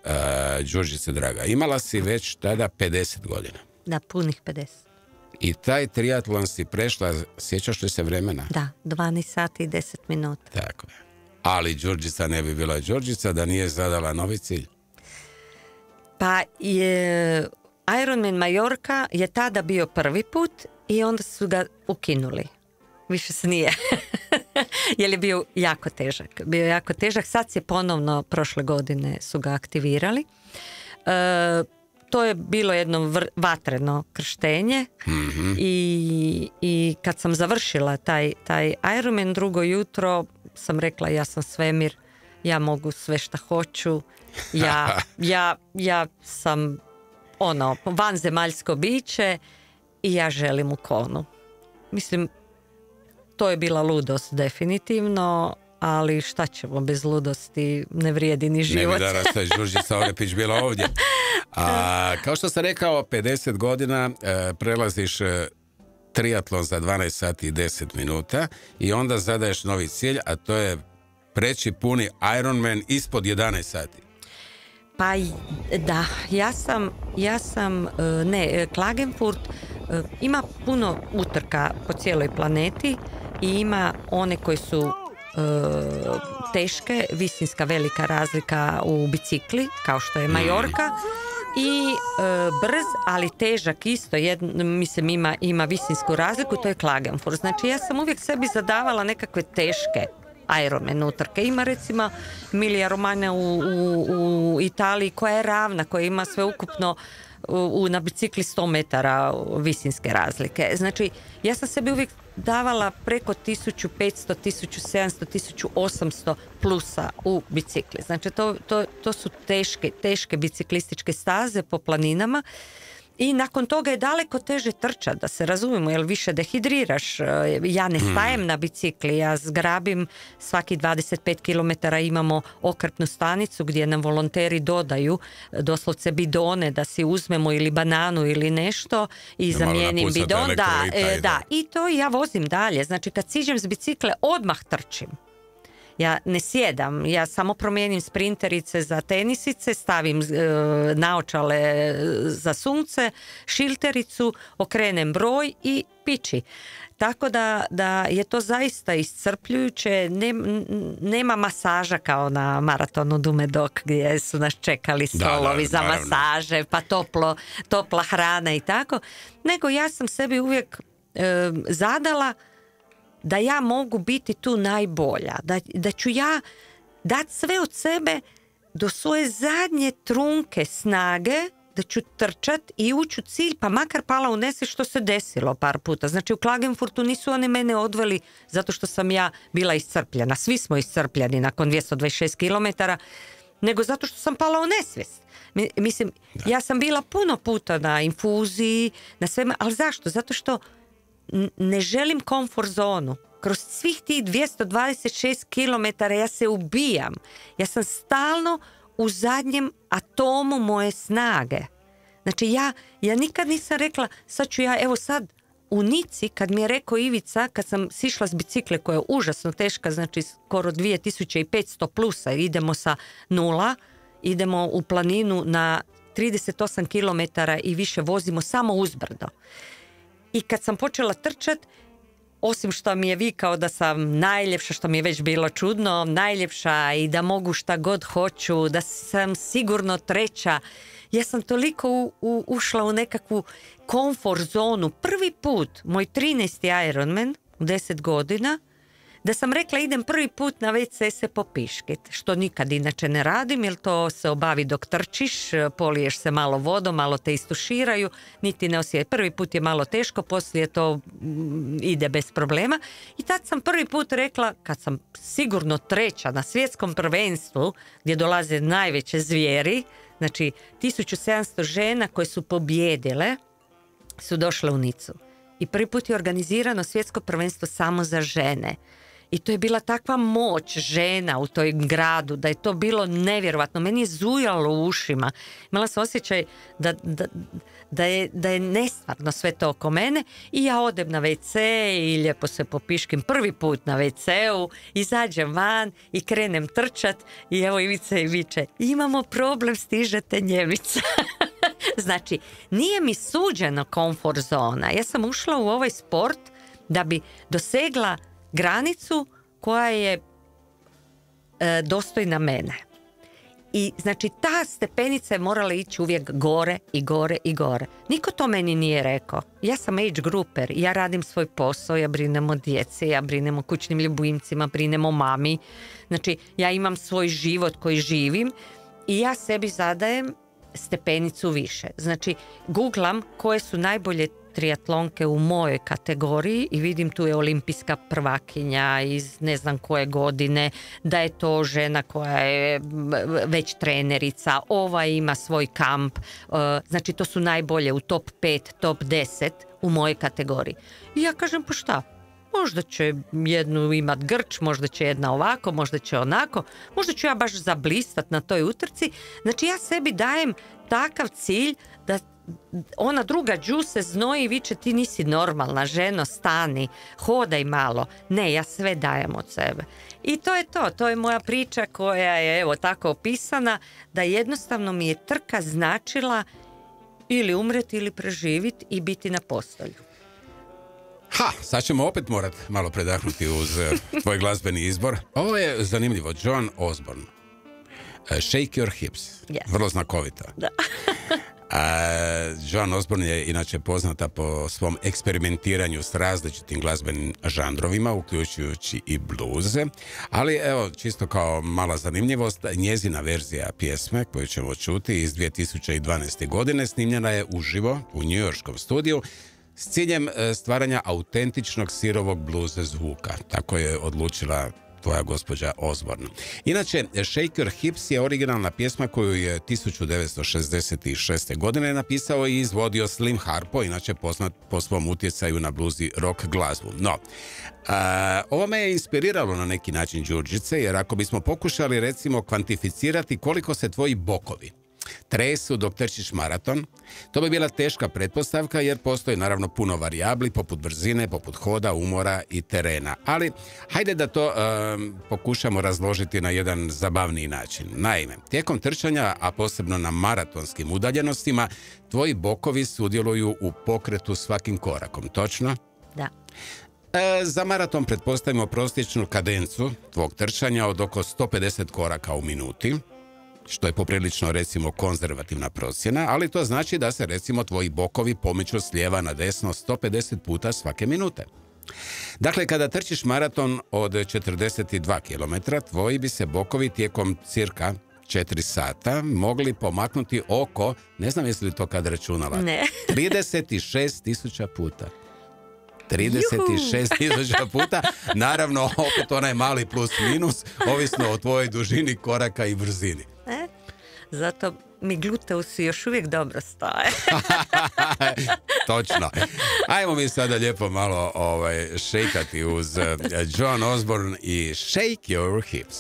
Đurđice draga, imala si već tada 50 godina. Da, punih 50. I taj triatlon si prešla, sjećaš li se vremena? Da, 12 sati i 10 minuta. Tako je. Ali Đurđica ne bi bila Đurđica da nije zadala novi cilj. Pa je Ironman Majorka je tada bio prvi put i onda su ga ukinuli. Više se nije. Jer je bio jako težak. Bio jako težak. Sad se ponovno, prošle godine su ga aktivirali. To je bilo jedno vatreno krštenje. Mm-hmm. I kad sam završila taj Ironman, drugo jutro sam rekla ja sam svemir, ja mogu sve šta hoću. Ja sam vanzemaljsko biće i ja želim u Konu. Mislim, to je bila ludost definitivno, ali šta ćemo bez ludosti, ne vrijedi ni život. Ne bi danas Đurđica Orepić bila ovdje. A, kao što sam rekao, 50 godina prelaziš triatlon za 12 sati i 10 minuta i onda zadaješ novi cilj, a to je preći puni Ironman ispod 11 sati. Pa da, Klagenfurt ima puno utrka po cijeloj planeti i ima one koje su teške, visinska velika razlika u bicikli, kao što je Majorka, i brz, ali težak isto, ima visinsku razliku, to je Klagenfurt. Znači ja sam uvijek sebi zadavala nekakve teške Ironman utrke. Ima recimo Emilia Romagna u Italiji koja je ravna, koja ima sveukupno na bicikli 100 metara visinske razlike. Znači, ja sam sebi uvijek davala preko 1500, 1700, 1800 plusa u bicikli. Znači, to su teške biciklističke staze po planinama. I nakon toga je daleko teže trčati, da se razumijemo, jer više dehidriraš. Ja ne stajem na bicikli, ja zgrabim svaki 25 km imamo okrpnu stanicu gdje nam volonteri dodaju doslovce bidone da si uzmemo ili bananu ili nešto i zamijenim bidon. Da, i to ja vozim dalje. Znači kad siđem s bicikle odmah trčim. Ja ne sjedam, ja samo promijenim sprinterice za tenisice, stavim naočale za sunce, šiltericu, okrenem broj i piči. Tako da je to zaista iscrpljujuće, nema masaža kao na maratonu Dumedok gdje su nas čekali stolovi za masaže, pa topla hrana i tako, nego ja sam sebi uvijek zadala da ja mogu biti tu najbolja, da ću ja dati sve od sebe do svoje zadnje trunke snage, da ću trčat i ući u cilj, pa makar pala u nesvijest, što se desilo par puta. Znači u Klagenfurtu nisu oni mene odveli zato što sam ja bila iscrpljena. Svi smo iscrpljeni nakon 226 km, nego zato što sam pala u nesvijest. Mislim, ja sam bila puno puta na infuziji, na svema, ali zašto? Zato što ne želim komfort zonu. Kroz svih tih 226 km ja se ubijam. Ja sam stalno u zadnjem atomu moje snage. Znači ja nikad nisam rekla sad ću ja, evo sad u Nici kad mi je rekao Ivica, kad sam sišla s bicikle koja je užasno teška, znači skoro 2500 plusa, idemo sa 0, idemo u planinu na 38 km i više vozimo samo uzbrdo. I kad sam počela trčat, osim što mi je vikao da sam najljepša, što mi je već bilo čudno, najljepša i da mogu šta god hoću, da sam sigurno treća, ja sam toliko ušla u nekakvu komfort zonu. Prvi put, moj 13. Ironman u 10 godina, da sam rekla idem prvi put na WC se popiškit, što nikad inače ne radim, jer to se obavi dok trčiš, poliješ se malo vodom, malo te istuširaju, niti ne osjeti. Prvi put je malo teško, poslije to ide bez problema. I tad sam prvi put rekla, kad sam sigurno treća na svjetskom prvenstvu, gdje dolaze najveće zvijeri, znači 1700 žena koje su pobjedile, su došle u Nicu. I prvi put je organizirano svjetsko prvenstvo samo za žene. I to je bila takva moć žena u toj gradu, da je to bilo nevjerovatno. Meni je zujalo u ušima. Imala sam osjećaj da je nestvarno sve to oko mene. I ja odem na WC i lijepo se popiškim prvi put na WC-u, izađem van i krenem trčat i evo Ivica i viče, imamo problem, stižete Njemica. Znači, nije mi suđeno komfort zona. Ja sam ušla u ovaj sport da bi dosegla granicu koja je dostojna mene. I znači ta stepenica je morala ići uvijek gore i gore i gore. Niko to meni nije rekao. Ja sam age grouper, ja radim svoj posao, ja brinem o djeci, ja brinem o kućnim ljubimcima, brinem o mami. Znači ja imam svoj život koji živim i ja sebi zadajem stepenicu više. Znači googlam koje su najbolje triatlonke u mojoj kategoriji i vidim tu je olimpijska prvakinja iz ne znam koje godine, da je to žena koja je već trenerica, ova ima svoj kamp, znači to su najbolje u top 5, top 10 u mojoj kategoriji. I ja kažem pa šta? Možda će jednu imat grč, možda će jedna ovako, možda će onako, možda ću ja baš zablistat na toj utrci. Znači ja sebi dajem takav cilj da ona druga Đu se znoji i viče ti nisi normalna, ženo, stani, hodaj malo. Ne, ja sve dajem od sebe. I to je moja priča koja je evo tako opisana, da jednostavno mi je trka značila ili umreti ili preživiti i biti na postolju. Sad ćemo opet morat malo predahnuti uz tvoj glazbeni izbor. Ovo je zanimljivo, John Osborne. Shake your hips. Yes. Vrlo znakovita. Da. Joan Osborne je inače poznata po svom eksperimentiranju s različitim glazbenim žanrovima, uključujući i bluze, ali evo, čisto kao mala zanimljivost, njezina verzija pjesme koju ćemo čuti iz 2012. godine snimljena je uživo u njujorškom studiju s ciljem stvaranja autentičnog sirovog bluze zvuka. Tako je odlučila tvoja gospođa Osborne. Inače, Shake Your Hips je originalna pjesma koju je 1966. godine napisao i izvodio Slim Harpo, inače poznat po svom utjecaju na blues i rock glazbu. No, ovo me je inspiriralo na neki način, Đurđice, jer ako bismo pokušali recimo kvantificirati koliko se tvoji bokovi tresu dok trčiš maraton, to bi bila teška pretpostavka jer postoji naravno puno varijabli poput brzine, poput hoda, umora i terena. Ali hajde da to pokušamo razložiti na jedan zabavniji način. Naime, tijekom trčanja, a posebno na maratonskim udaljenostima, tvoji bokovi sudjeluju u pokretu svakim korakom, točno? Da. Za maraton pretpostavimo prosječnu kadencu tvog trčanja od oko 150 koraka u minuti, što je poprilično recimo konzervativna procjena, ali to znači da se recimo tvoji bokovi pomiču s lijeva na desno 150 puta svake minute. Dakle, kada trčiš maraton od 42 km, tvoji bi se bokovi tijekom cirka 4 sata mogli pomaknuti oko, ne znam jesi li to kad računala, Ne. 36.000 puta. 36.000 puta, naravno opet onaj mali plus minus, ovisno o tvojoj dužini koraka i brzini. Zato mi gluteusi još uvijek dobro stoje. Točno. Ajmo mi sada lijepo malo šejkati uz Joan Osborne i Shake Your Hips.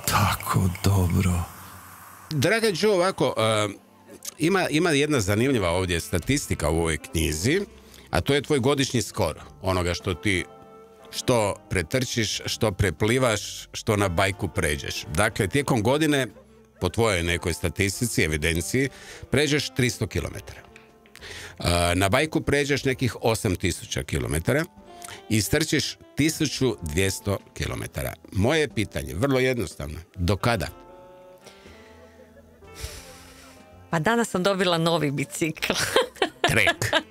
Tako dobro. Draga Joe, ovako, ima jedna zanimljiva ovdje statistika u ovoj knjizi, a to je tvoj godišnji skor, onoga što pretrčiš, što preplivaš, što na bajku pređeš. Dakle, tijekom godine, po tvojoj nekoj statistici, evidenciji, pređeš 300 km. Na bajku pređeš nekih 8000 km i strčiš 1200 km. Moje pitanje, vrlo jednostavno, do kada? Pa danas sam dobila novi bicikl. Trek.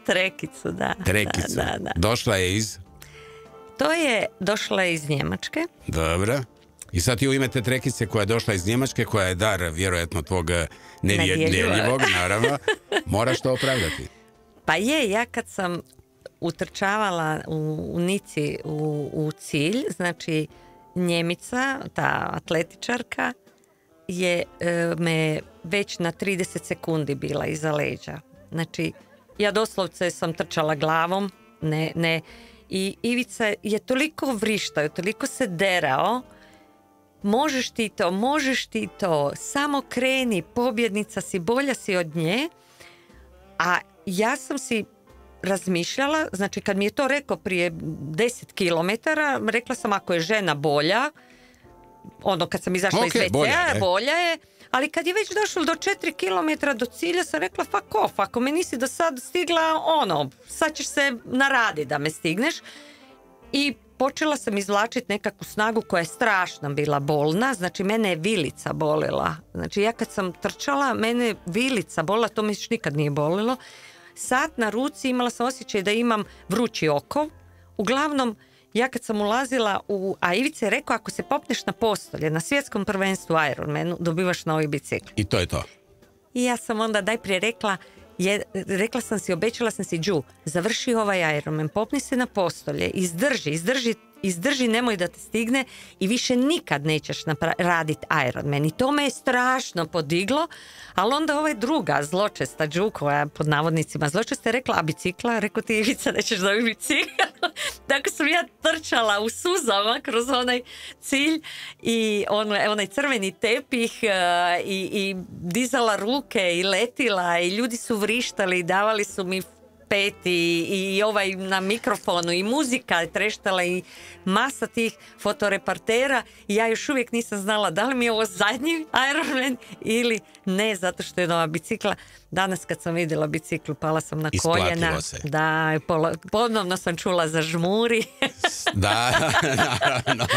Trekicu, da. Trekicu. Da. Došla je iz? Došla je iz Njemačke. Dobro. I sad ti u ime te trekice koja je došla iz Njemačke, koja je dar vjerojatno tvog nedjeljivog, naravno, moraš to opravdati. Pa ja kad sam utrčavala u Nici u cilj, znači Njemica, ta atletičarka, je me već na 30 sekundi bila iza leđa. Znači, ja doslovce sam trčala glavom, ne, i Ivica je toliko vrištao, toliko se derao, možeš ti to, samo kreni, pobjednica si, bolja si od nje. A ja sam si razmišljala, znači kad mi je to rekao prije 10 km, rekla sam ako je žena bolja, kad sam izašla iz WC-a, bolja je, ali kad je već došlo do 4 km do cilja, sam rekla fuck off, ako me nisi do sad stigla, sad ćeš se naraditi da me stigneš. I počela sam izvlačiti nekakvu snagu koja je strašno bila bolna, znači mene je vilica bolila. Znači ja kad sam trčala, mene je vilica bolila, to me još nikad nije bolilo. Sat na ruci imala sam osjećaj da imam vrući oko. Uglavnom, ja kad sam ulazila a Ivica je rekao, ako se popneš na postolje, na svjetskom prvenstvu Ironmanu, dobivaš novi bicikl. I to je to. I ja sam onda najprije rekla sam si, obećala sam si, Đu, završi ovaj Ironman, popni se na postolje, izdrži, nemoj da te stigne i više nikad nećeš raditi Ironman. I to me je strašno podiglo, ali onda ovaj druga zločesta Đu, koja pod navodnicima zločesta, je rekla, a bicikla? Rekao ti, Ivica, nećeš dobiti bicikl. Tako sam ja trčala u suzama kroz onaj cilj i onaj crveni tepih i dizala ruke i letila i ljudi su vrištali i davali su mi tapeti i ovaj na mikrofonu i muzika je treštala i masa tih fotoreportera i ja još uvijek nisam znala da li mi je ovo zadnji Ironman ili ne, zato što je nova bicikla. Danas kad sam vidjela biciklu pala sam na koljena. Isplatilo se. Da, ponovno sam čula za žmuri. Da, naravno.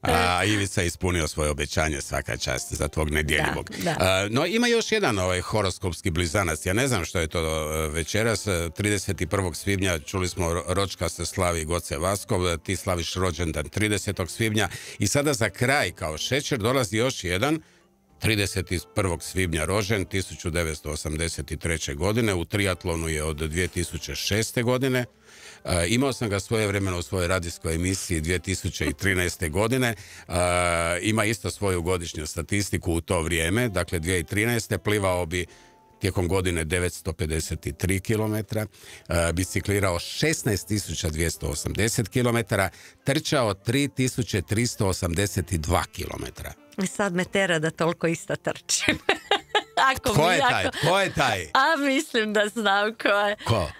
A Ivica je ispunio svoje obećanje, svaka čast za tvog nedjeljivog. Da. No ima još jedan horoskopski blizanac. Ja ne znam što je to večeras. 31. svibnja čuli smo ročka se slavi Goce Vaskov, ti slaviš rođendan 30. svibnja i sada za kraj kao šećer dolazi još jedan 31. svibnja rođen 1983. godine, u triatlonu je od 2006. godine. Imao sam ga svojevremeno u svojoj radijskoj emisiji 2013. godine. Ima isto svoju godišnju statistiku u to vrijeme, dakle 2013. plivao bi tijekom godine 953 km, biciklirao 16.280 km, trčao 3.382 km. Sad me tera da toliko isto trčim. Ko je taj? A mislim da znam ko je. Ko?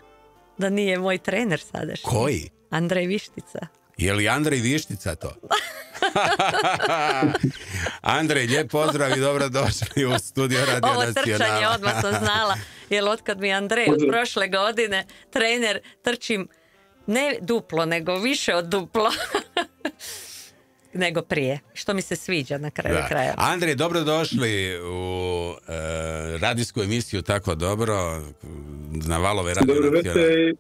Da nije moj trener sadašnji. Koji? Andrej Vištica. Je li Andrej Vištica to? Andrej, lijep pozdrav i dobrodošli u studio Radio Nacionala. Ovo trčanje odmah sam znala, jer otkad mi Andrej od prošle godine trener, trčim ne duplo, nego više od duplo. nego prije, što mi se sviđa na kraju kraja. Andrej, dobrodošli u radijsku emisiju Tako dobro, na valove Radio Nacionala.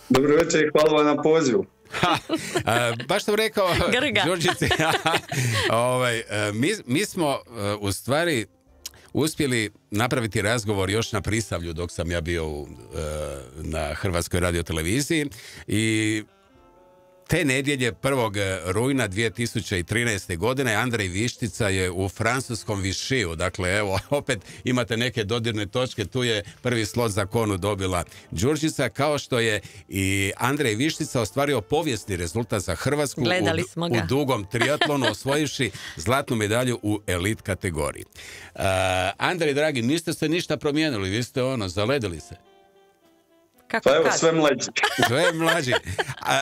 Dobro večer i hvala vam na pozivu. Baš sam rekao Đurđici, mi smo u stvari uspjeli napraviti razgovor još na Prisavlju dok sam ja bio na Hrvatskoj radioteleviziji i te nedjelje 1. rujna 2013. godine Andrej Vištica je u francuskom Višiju. Dakle, evo, opet imate neke dodirne točke. Tu je prvi slot za konu dobila Đurđica, kao što je i Andrej Vištica ostvario povijesni rezultat za Hrvatsku u dugom triatlonu, osvojivši zlatnu medalju u elit kategoriji. Andrej, dragi, niste se ništa promijenili, vi ste zaledili se. Pa evo, sve mlađi. Sve mlađi.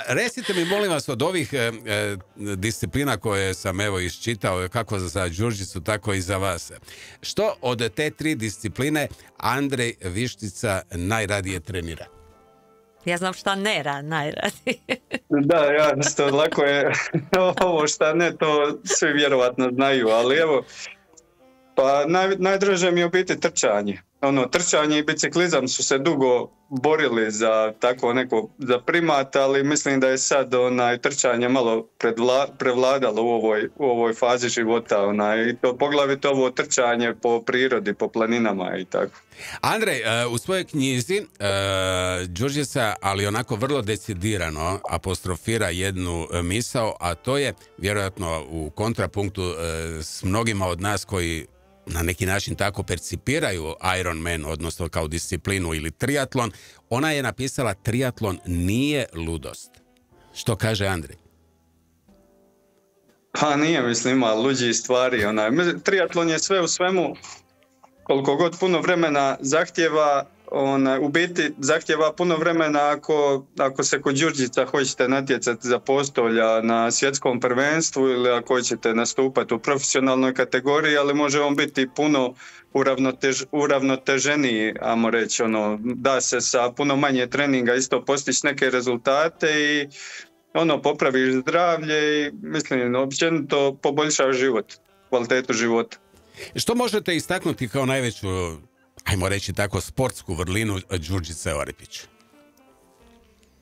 Recite mi, molim vas, od ovih disciplina koje sam evo iščitao, kako za Đurđicu, tako i za vas. Što od te 3 discipline Andrej Vištica najradije trenira? Ja znam šta ne najradije. Da, ja isto lako je ovo šta ne, to svi vjerovatno znaju, ali evo, pa najdraže mi je u biti trčanje. Trčanje i biciklizam su se dugo borili za tako neko, za primat, ali mislim da je sad trčanje malo prevladalo u ovoj fazi života, i to poglavito ovo trčanje po prirodi, po planinama i tako. Andrej, u svojoj knjizi Đurđica, ali onako vrlo decidirano apostrofira jednu misao, a to je vjerojatno u kontrapunktu s mnogima od nas koji na neki način tako percipiraju Ironman, odnosno kao disciplinu ili triatlon. Ona je napisala: triatlon nije ludost. Što kaže Andrej? Pa nije, mislim, ima luđi stvari. Triatlon je sve u svemu, koliko god puno vremena zahtjeva, u biti zahtjeva puno vremena ako se kod Đurđica hoćete natjecati za postolja na svjetskom prvenstvu ili ako hoćete nastupati u profesionalnoj kategoriji, ali može on biti puno uravnoteženiji, ajmo reći, da se sa puno manje treninga isto postići neke rezultate i popraviš zdravlje i mislim, općenito poboljšaš život, kvalitetu života. Što možete istaknuti kao najveću, ajmo reći tako, sportsku vrlinu Đurđice Orepić?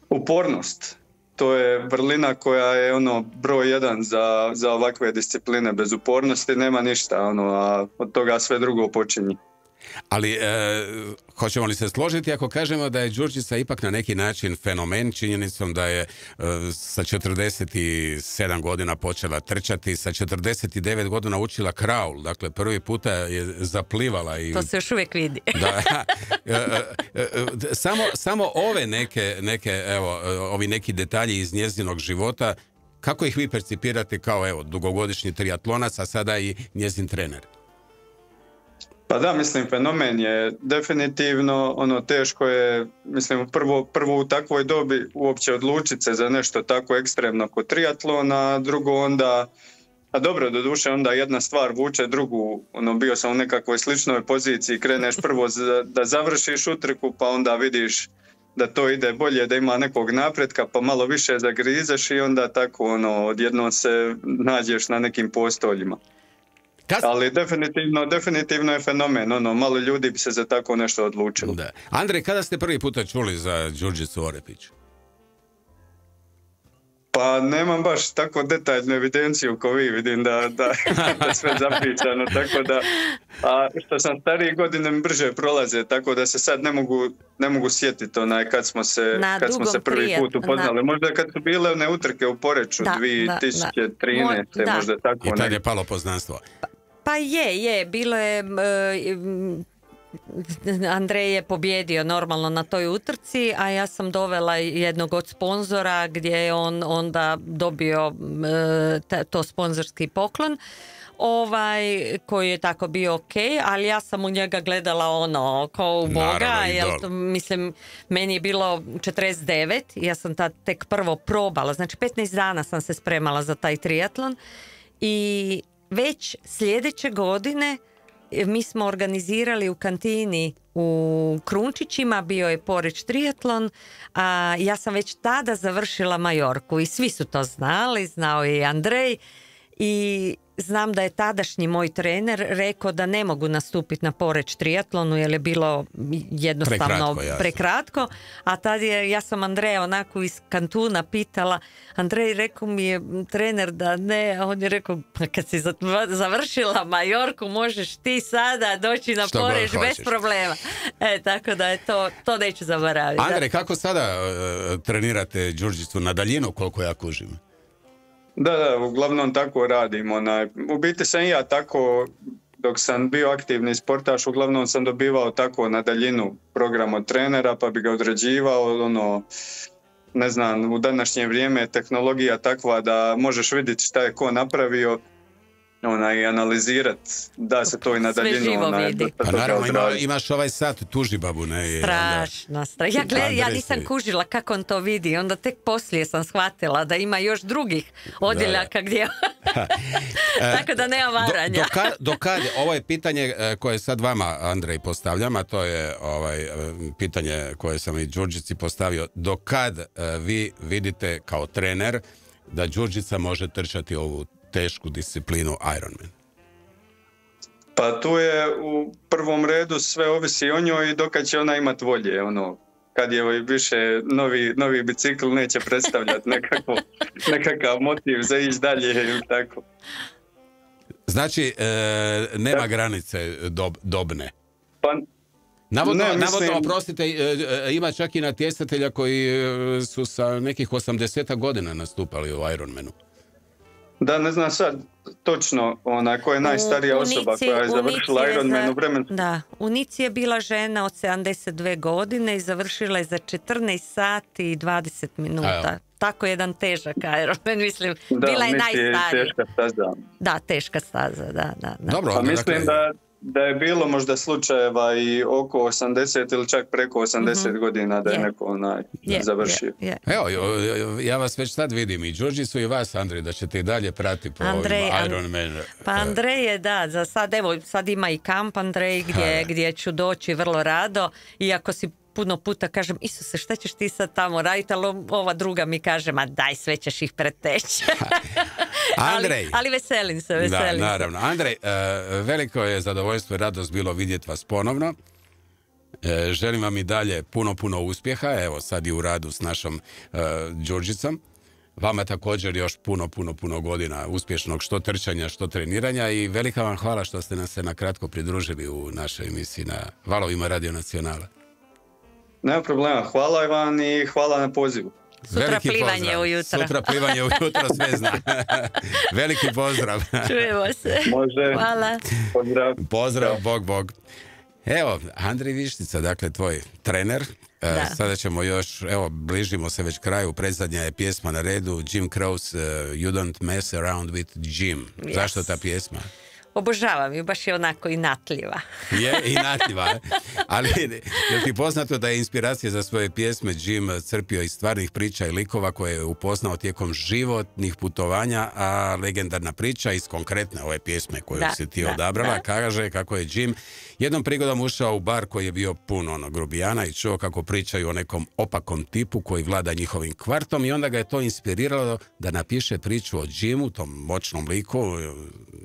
Upornost. To je vrlina koja je broj 1 za ovakve discipline. Bez upornosti nema ništa, a od toga sve drugo počinje. Ali hoćemo li se složiti ako kažemo da je Đurđica ipak na neki način fenomen, činjenicom da je sa 47 godina počela trčati, sa 49 godina učila kraul, dakle prvi puta je zaplivala. To se još uvijek vidi. Da, samo ove neke, evo, ovi neki detalji iz njezinog života, kako ih vi percipirate kao, evo, dugogodišnji triatlonac, a sada i njezin trener? Pa da, mislim, fenomen je definitivno, teško je, mislim, prvo u takvoj dobi uopće odlučiti se za nešto tako ekstremno kod triatlona, drugo onda, a dobro, doduše onda jedna stvar vuče drugu, bio sam u nekakvoj sličnoj poziciji, kreneš prvo da završiš utrku, pa onda vidiš da to ide bolje, da ima nekog napretka, pa malo više zagrizeš i onda tako, odjednom se nađeš na nekim postoljima. Ali definitivno je fenomen, malo ljudi bi se za tako nešto odlučilo. Da. Andrej, kada ste prvi puta čuli za Đurđicu Orepić? Pa nemam baš tako detaljnu evidenciju ko vi, vidim da sve zapričano, tako da, a što sam stariji godine brže prolaze, tako da se sad ne mogu sjetiti kad smo se prvi put upoznali. Možda kad su bile one utrke u Poreču 2013. možda tako. I tad je palo poznanstvo. Pa je, bilo je, Andrej je pobjedio normalno na toj utrci, a ja sam dovela jednog od sponzora gdje je on onda dobio to sponzorski poklon, koji je tako bio ok, ali ja sam u njega gledala kao u Boga, mislim, meni je bilo 49, ja sam tad tek prvo probala, znači 15 dana sam se spremala za taj triatlon i već sljedeće godine mi smo organizirali u kantini u Krunčićima, bio je Poreč triatlon, a ja sam već tada završila Majorku i svi su to znali, znao je i Andrej i znam da je tadašnji moj trener rekao da ne mogu nastupiti na Poreč triatlonu jer je bilo jednostavno prekratko, a tad ja sam Andreja onako iz kantuna pitala, Andrej rekao mi je trener da ne, a on je rekao kad si završila Majorku možeš ti sada doći na Poreč bez problema. Tako da je to neću zaboraviti. Andrej, kako sada trenirate Đurđicu na daljinu, koliko ja kužim? Da, uglavnom tako radim. U biti sam i ja tako, dok sam bio aktivni sportaš, uglavnom sam dobivao tako na daljinu program od trenera, pa bi ga odrađivao, ne znam, u današnje vrijeme je tehnologija takva da možeš vidjeti šta je ko napravio, i analizirati, da se to i na daljinu. Pa naravno, imaš ovaj sat tužibabu, ne? Strašno. Ja nisam kužila kako on to vidi, onda tek poslije sam shvatila da ima još drugih odjeljaka gdje... Tako da nema varanja. Ovo je pitanje koje sad vama, Andrej, postavljam, a to je pitanje koje sam i Đurđici postavio. Do kad vi vidite kao trener da Đurđica može trčati ovu tešku disciplinu Ironman? Pa tu je u prvom redu sve ovisi o njoj i dokad će ona imati volje, kad je više novi bicikl neće predstavljati nekakav motiv za ići dalje ili tako. Znači, nema granice dobne. Pa Navodno, oprostite, ima čak i natjecatelja koji su sa nekih 80 godina nastupali u Ironmanu. Da, ne znam sad točno koja je najstarija osoba koja je završila Ironman u vremenu. Da, u Nici je bila žena od 72 godine i završila je za 14 sati i 20 minuta. Tako jedan težak Ironman, mislim, bila je najstarija. Teška staza. Da, teška staza, da. Dobro, pa mislim da je bilo možda slučajeva i oko 80 ili čak preko 80 godina da je neko završio. Evo, ja vas već sad vidim i Đurđicu i vas, Andrej, da ćete i dalje prati po Ironmanu. Pa Andrej je, za sad, sad ima i kamp Andrej gdje ću doći vrlo rado, iako si puno puta kažem, Isuse, šta ćeš ti sad tamo raditi, ali ova druga mi kaže, ma daj, sve ćeš ih preteći. Andrej. ali veselim se. Da, naravno. Andrej, veliko je zadovoljstvo i radost bilo vidjeti vas ponovno. Želim vam i dalje puno uspjeha, evo sad i u radu s našom Đurđicom. Vama također još puno godina uspješnog što trčanja, što treniranja i velika vam hvala što ste nam se na kratko pridružili u našoj emisiji na valovima Radio Nacionala. Nema problema, hvala vam i hvala na pozivu. Sutra plivanje ujutro, sve zna. Veliki pozdrav. Čujemo se. Može. Hvala. Pozdrav, Bog. Evo, Andrej Vištica, dakle, tvoj trener. Sada ćemo još, bližimo se već kraju, predzadnja je pjesma na redu, Jim Croce, You Don't Mess Around With Jim. Zašto ta pjesma? Obožavam ju, baš je onako inatljiva. Je inatljiva, ali je ti poznato da je inspiracija za svoje pjesme Jim crpio iz stvarnih priča i likova koje je upoznao tijekom životnih putovanja, a legendarna priča iz konkretne ove pjesme koju si ti odabrala kaže kako je Jim jednom prigodom ušao u bar koji je bio puno grubijana i čuo kako pričaju o nekom opakom tipu koji vlada njihovim kvartom i onda ga je to inspiriralo da napiše priču o Jimu, tom moćnom liku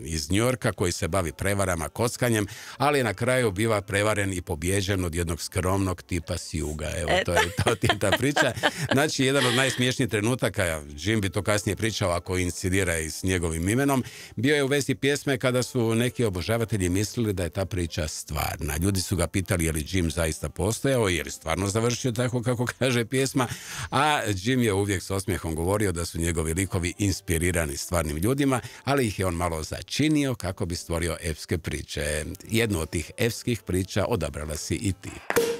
iz New Yorka koji se bavi prevarama, kockanjem, ali na kraju biva prevaren i pobjeđen od jednog skromnog tipa s juga. Evo, to je ta priča. Znači, jedan od najsmiješnijih trenutaka, Jim bi to kasnije pričao ako incidira i s njegovim imenom, bio je u vezi pjesme kada su neki obožavatelji mislili da je ta priča stvarna. Ljudi su ga pitali je li Jim zaista postojao, je li stvarno završio tako kako kaže pjesma, a Jim je uvijek s osmijehom govorio da su njegovi likovi inspirirani stvarnim ljudima, ali ih je on malo začinio kako bi stvorio epske priče. Jednu od tih epskih priča odabrala si i ti.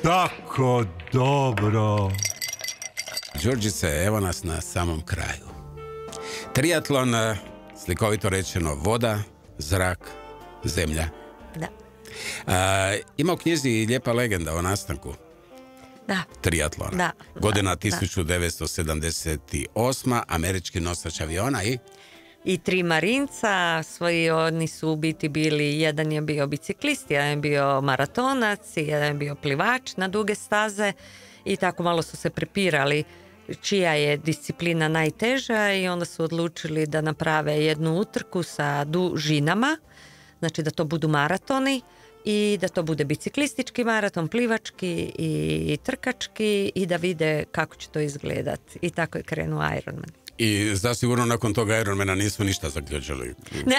Tako dobro. Đurđice, evo nas na samom kraju. Triatlon, slikovito rečeno, voda, zrak, zemlja. Da. Ima u knjizi i lijepa legenda o nastanku triatlona. Godina 1978. Američki nosač aviona i 3 marinca, oni su u biti bili, jedan je bio biciklist, jedan je bio maratonac, jedan je bio plivač na duge staze i tako malo su se prepirali čija je disciplina najteža i onda su odlučili da naprave jednu utrku sa dužinama, znači da to budu maratoni i da to bude biciklistički maraton, plivački i trkački i da vide kako će to izgledati. I tako je krenuo Ironman. I zasigurno nakon toga Ironmana nismo ništa zaključili. Ne.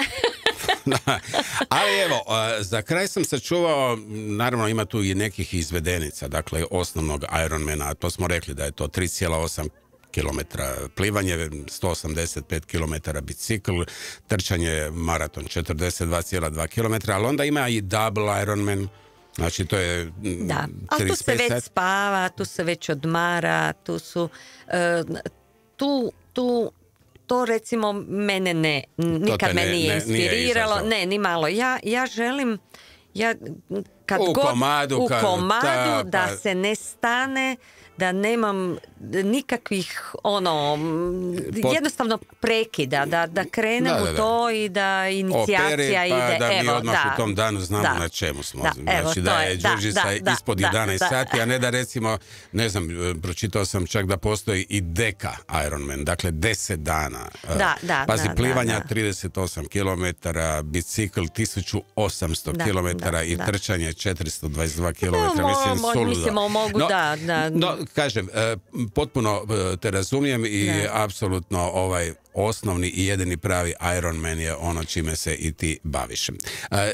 Ali evo, za kraj sam sačuvao, naravno ima tu i nekih izvedenica, dakle osnovnog Ironmana, to smo rekli da je to 3,8 km plivanje, 185 km bicikl, trčanje maraton 42,2 km, ali onda ima i double Ironman. Znači to je a tu se već spava, tu se već odmara, tu su to recimo mene nikad me nije inspiriralo, ni malo. Ja želim kad u komadu da se ne stane, da nemam nikakvih jednostavno prekida, da krenem u to i da inicijacija ide. Da mi odmah u tom danu znamo na čemu smo. Znači da je Đurđica ispod 11 sati, a ne da recimo, ne znam, pročitao sam čak da postoji i deka Ironman, dakle 10 dana. Pazi, plivanja 38 km, bicikl 1800 km i trčanje 422 km. Mislim, suludo. Mogu Kažem, potpuno te razumijem i apsolutno ovaj osnovni i jedini pravi Ironman je ono čime se i ti baviš.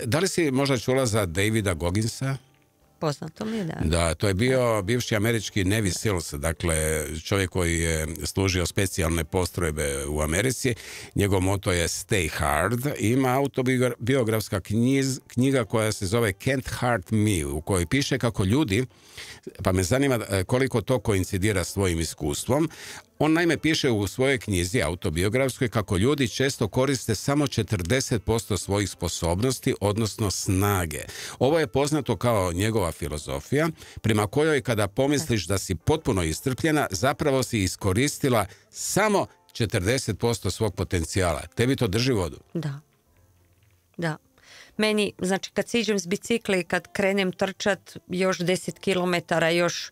Da li si možda čula za Davida Gogginsa? Poznato mi je, da. Da, to je bio bivši američki Navy Seals, dakle čovjek koji je služio specijalne postrojbe u Americi. Njegov moto je Stay Hard. Ima autobiografska knjiga koja se zove Can't Hurt Me, u kojoj piše kako ljudi, pa me zanima koliko to koincidira s svojim iskustvom. On naime piše u svojoj knjizi autobiografskoj kako ljudi često koriste samo 40% svojih sposobnosti, odnosno snage. Ovo je poznato kao njegova filozofija, prema kojoj kada pomisliš da si potpuno iscrpljena, zapravo si iskoristila samo 40% svog potencijala. Tebi to drži vodu? Da. Meni, znači kad siđem s bicikla i kad krenem trčat još 10 km, još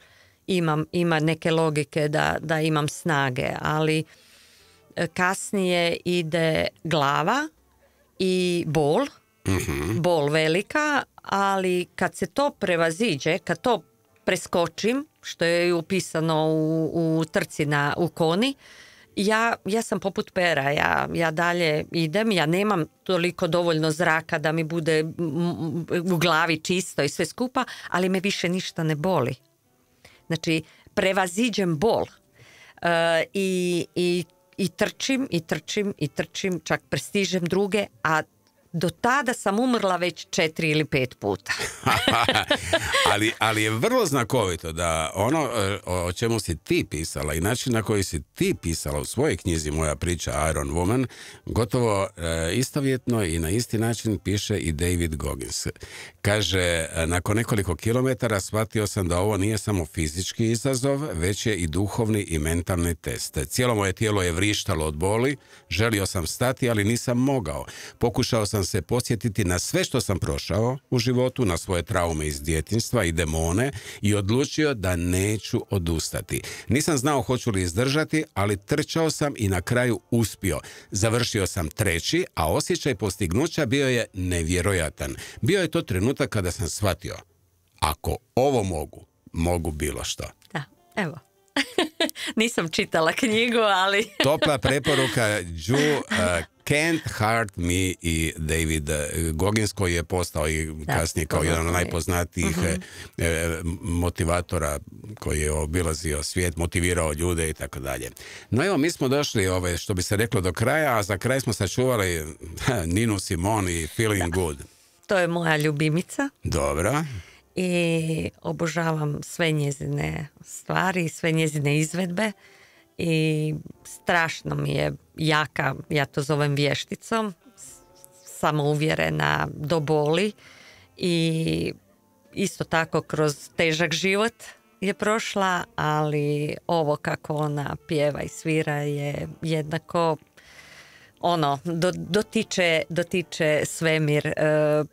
ima neke logike da imam snage, ali kasnije ide glava i bol velika, ali kad se to prevaziđe, kad to preskočim, što je upisano u trci u Koni, ja sam poput pera, ja dalje idem, ja nemam toliko dovoljno zraka da mi bude u glavi čisto i sve skupa, ali me više ništa ne boli. Znači, prevaziđem bol i trčim, čak prestižem druge, a do tada sam umrla već 4 ili 5 puta. ali je vrlo znakovito da ono o čemu si ti pisala i način na koji si ti pisala u svojoj knjizi Moja priča Iron Woman, gotovo istovjetno i na isti način piše i David Goggins. Kaže, nakon nekoliko kilometara shvatio sam da ovo nije samo fizički izazov, već je i duhovni i mentalni test. Cijelo moje tijelo je vrištalo od boli, želio sam stati, ali nisam mogao. Pokušao sam se podsjetiti na sve što sam prošao u životu, na svoje traume iz djetinjstva i demone i odlučio da neću odustati. Nisam znao hoću li izdržati, ali trčao sam i na kraju uspio. Završio sam 3, a osjećaj postignuća bio je nevjerojatan. Bio je to trenutak kada sam shvatio, ako ovo mogu bilo što. Da, evo. Nisam čitala knjigu, ali... Topla preporuka Can't Hurt Me i David Goggins, koji je postao i kasnije kao jedan od najpoznatijih motivatora koji je obilazio svijet, motivirao ljude i tako dalje. No evo, mi smo došli, što bi se reklo, do kraja, a za kraj smo sačuvali Ninu Simone i Feeling Good. To je moja ljubimica. Dobro. I obožavam sve njezine stvari, sve njezine izvedbe i strašno mi je jaka, ja to zovem vješticom, samouvjerena do boli i isto tako kroz težak život je prošla, ali ovo kako ona pjeva i svira je jednako dotiče svemir,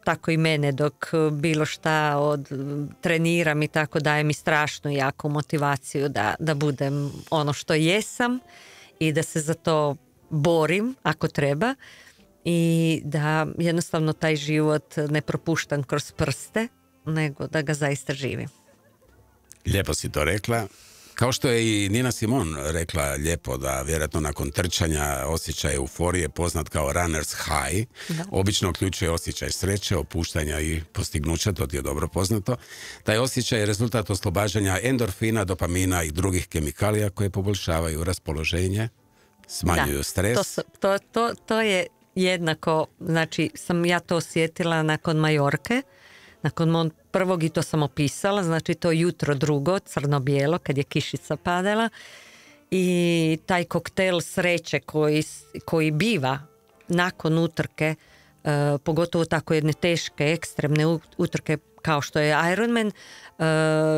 tako i mene dok bilo šta treniram i tako daje mi strašnu jaku motivaciju da budem ono što jesam i da se za to borim ako treba i da jednostavno taj život ne propuštam kroz prste, nego da ga zaista živim. Lijepo si to rekla. Kao što je i Nina Simone rekla lijepo da vjerojatno nakon trčanja osjećaj euforije poznat kao runner's high, obično uključuje osjećaj sreće, opuštanja i postignuća, to ti je dobro poznato. Taj osjećaj je rezultat oslobađanja endorfina, dopamina i drugih kemikalija koje poboljšavaju raspoloženje, smanjuju stres. To je jednako, znači sam ja to osjetila nakon Majorke, nakon mog prvog, i to sam opisala, znači to jutro drugo, crno-bijelo, kad je kišica padala i taj koktel sreće koji biva nakon utrke, pogotovo tako jedne teške, ekstremne utrke kao što je Ironman,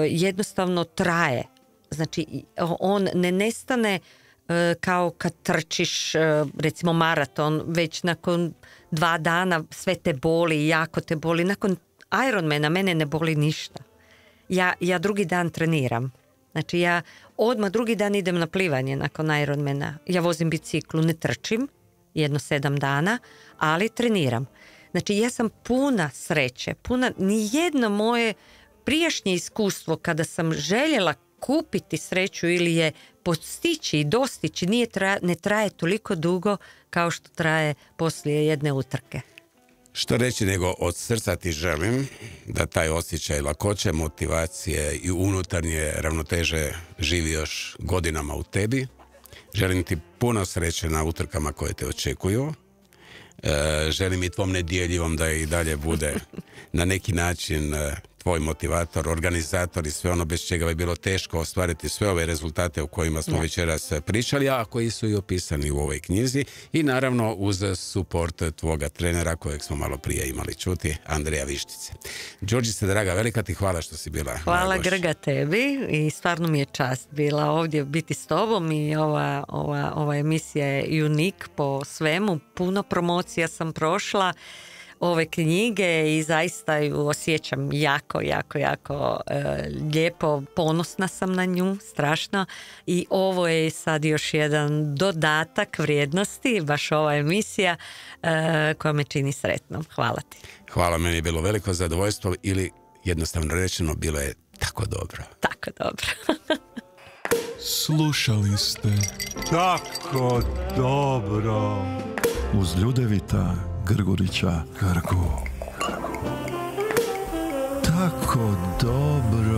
jednostavno traje. Znači on ne nestane kao kad trčiš recimo maraton, već nakon 2 dana sve te boli, jako te boli. Nakon Ironmana mene ne boli ništa. Ja drugi dan treniram. Znači ja odmah drugi dan idem na plivanje nakon Ironmana. Ja vozim biciklu, ne trčim, 7 dana, ali treniram. Znači ja sam puna sreće, nijedno moje prijašnje iskustvo kada sam željela kupiti sreću ili je postići i dostići ne traje toliko dugo kao što traje poslije jedne utrke. Što reći nego od srca ti želim da taj osjećaj lakoće, motivacije i unutarnje ravnoteže živi još godinama u tebi. Želim ti puno sreće na utrkama koje te očekuju. Želim i tvom nedjeljivom da i dalje bude na neki način tvoj motivator, organizator i sve ono bez čega bi bilo teško ostvariti sve ove rezultate o kojima smo večeras pričali, a koji su i opisani u ovoj knjizi i naravno uz suport tvoga trenera kojeg smo malo prije imali čuti, Andreja Vištice. Đurđice, draga, velika ti hvala što si bila. Hvala Grga tebi i stvarno mi je čast bila ovdje biti s tobom i ova emisija je unik po svemu, puno promocija sam prošla ove knjige i zaista ju osjećam jako lijepo, ponosna sam na nju, strašno, i ovo je sad još jedan dodatak vrijednosti, baš ova emisija koja me čini sretnom. Hvala ti. Hvala, meni je bilo veliko zadovoljstvo ili jednostavno rečeno bilo je tako dobro. Tako dobro. Slušali ste Tako dobro uz Ljudevita Grgurića Grgu. Tako dobro.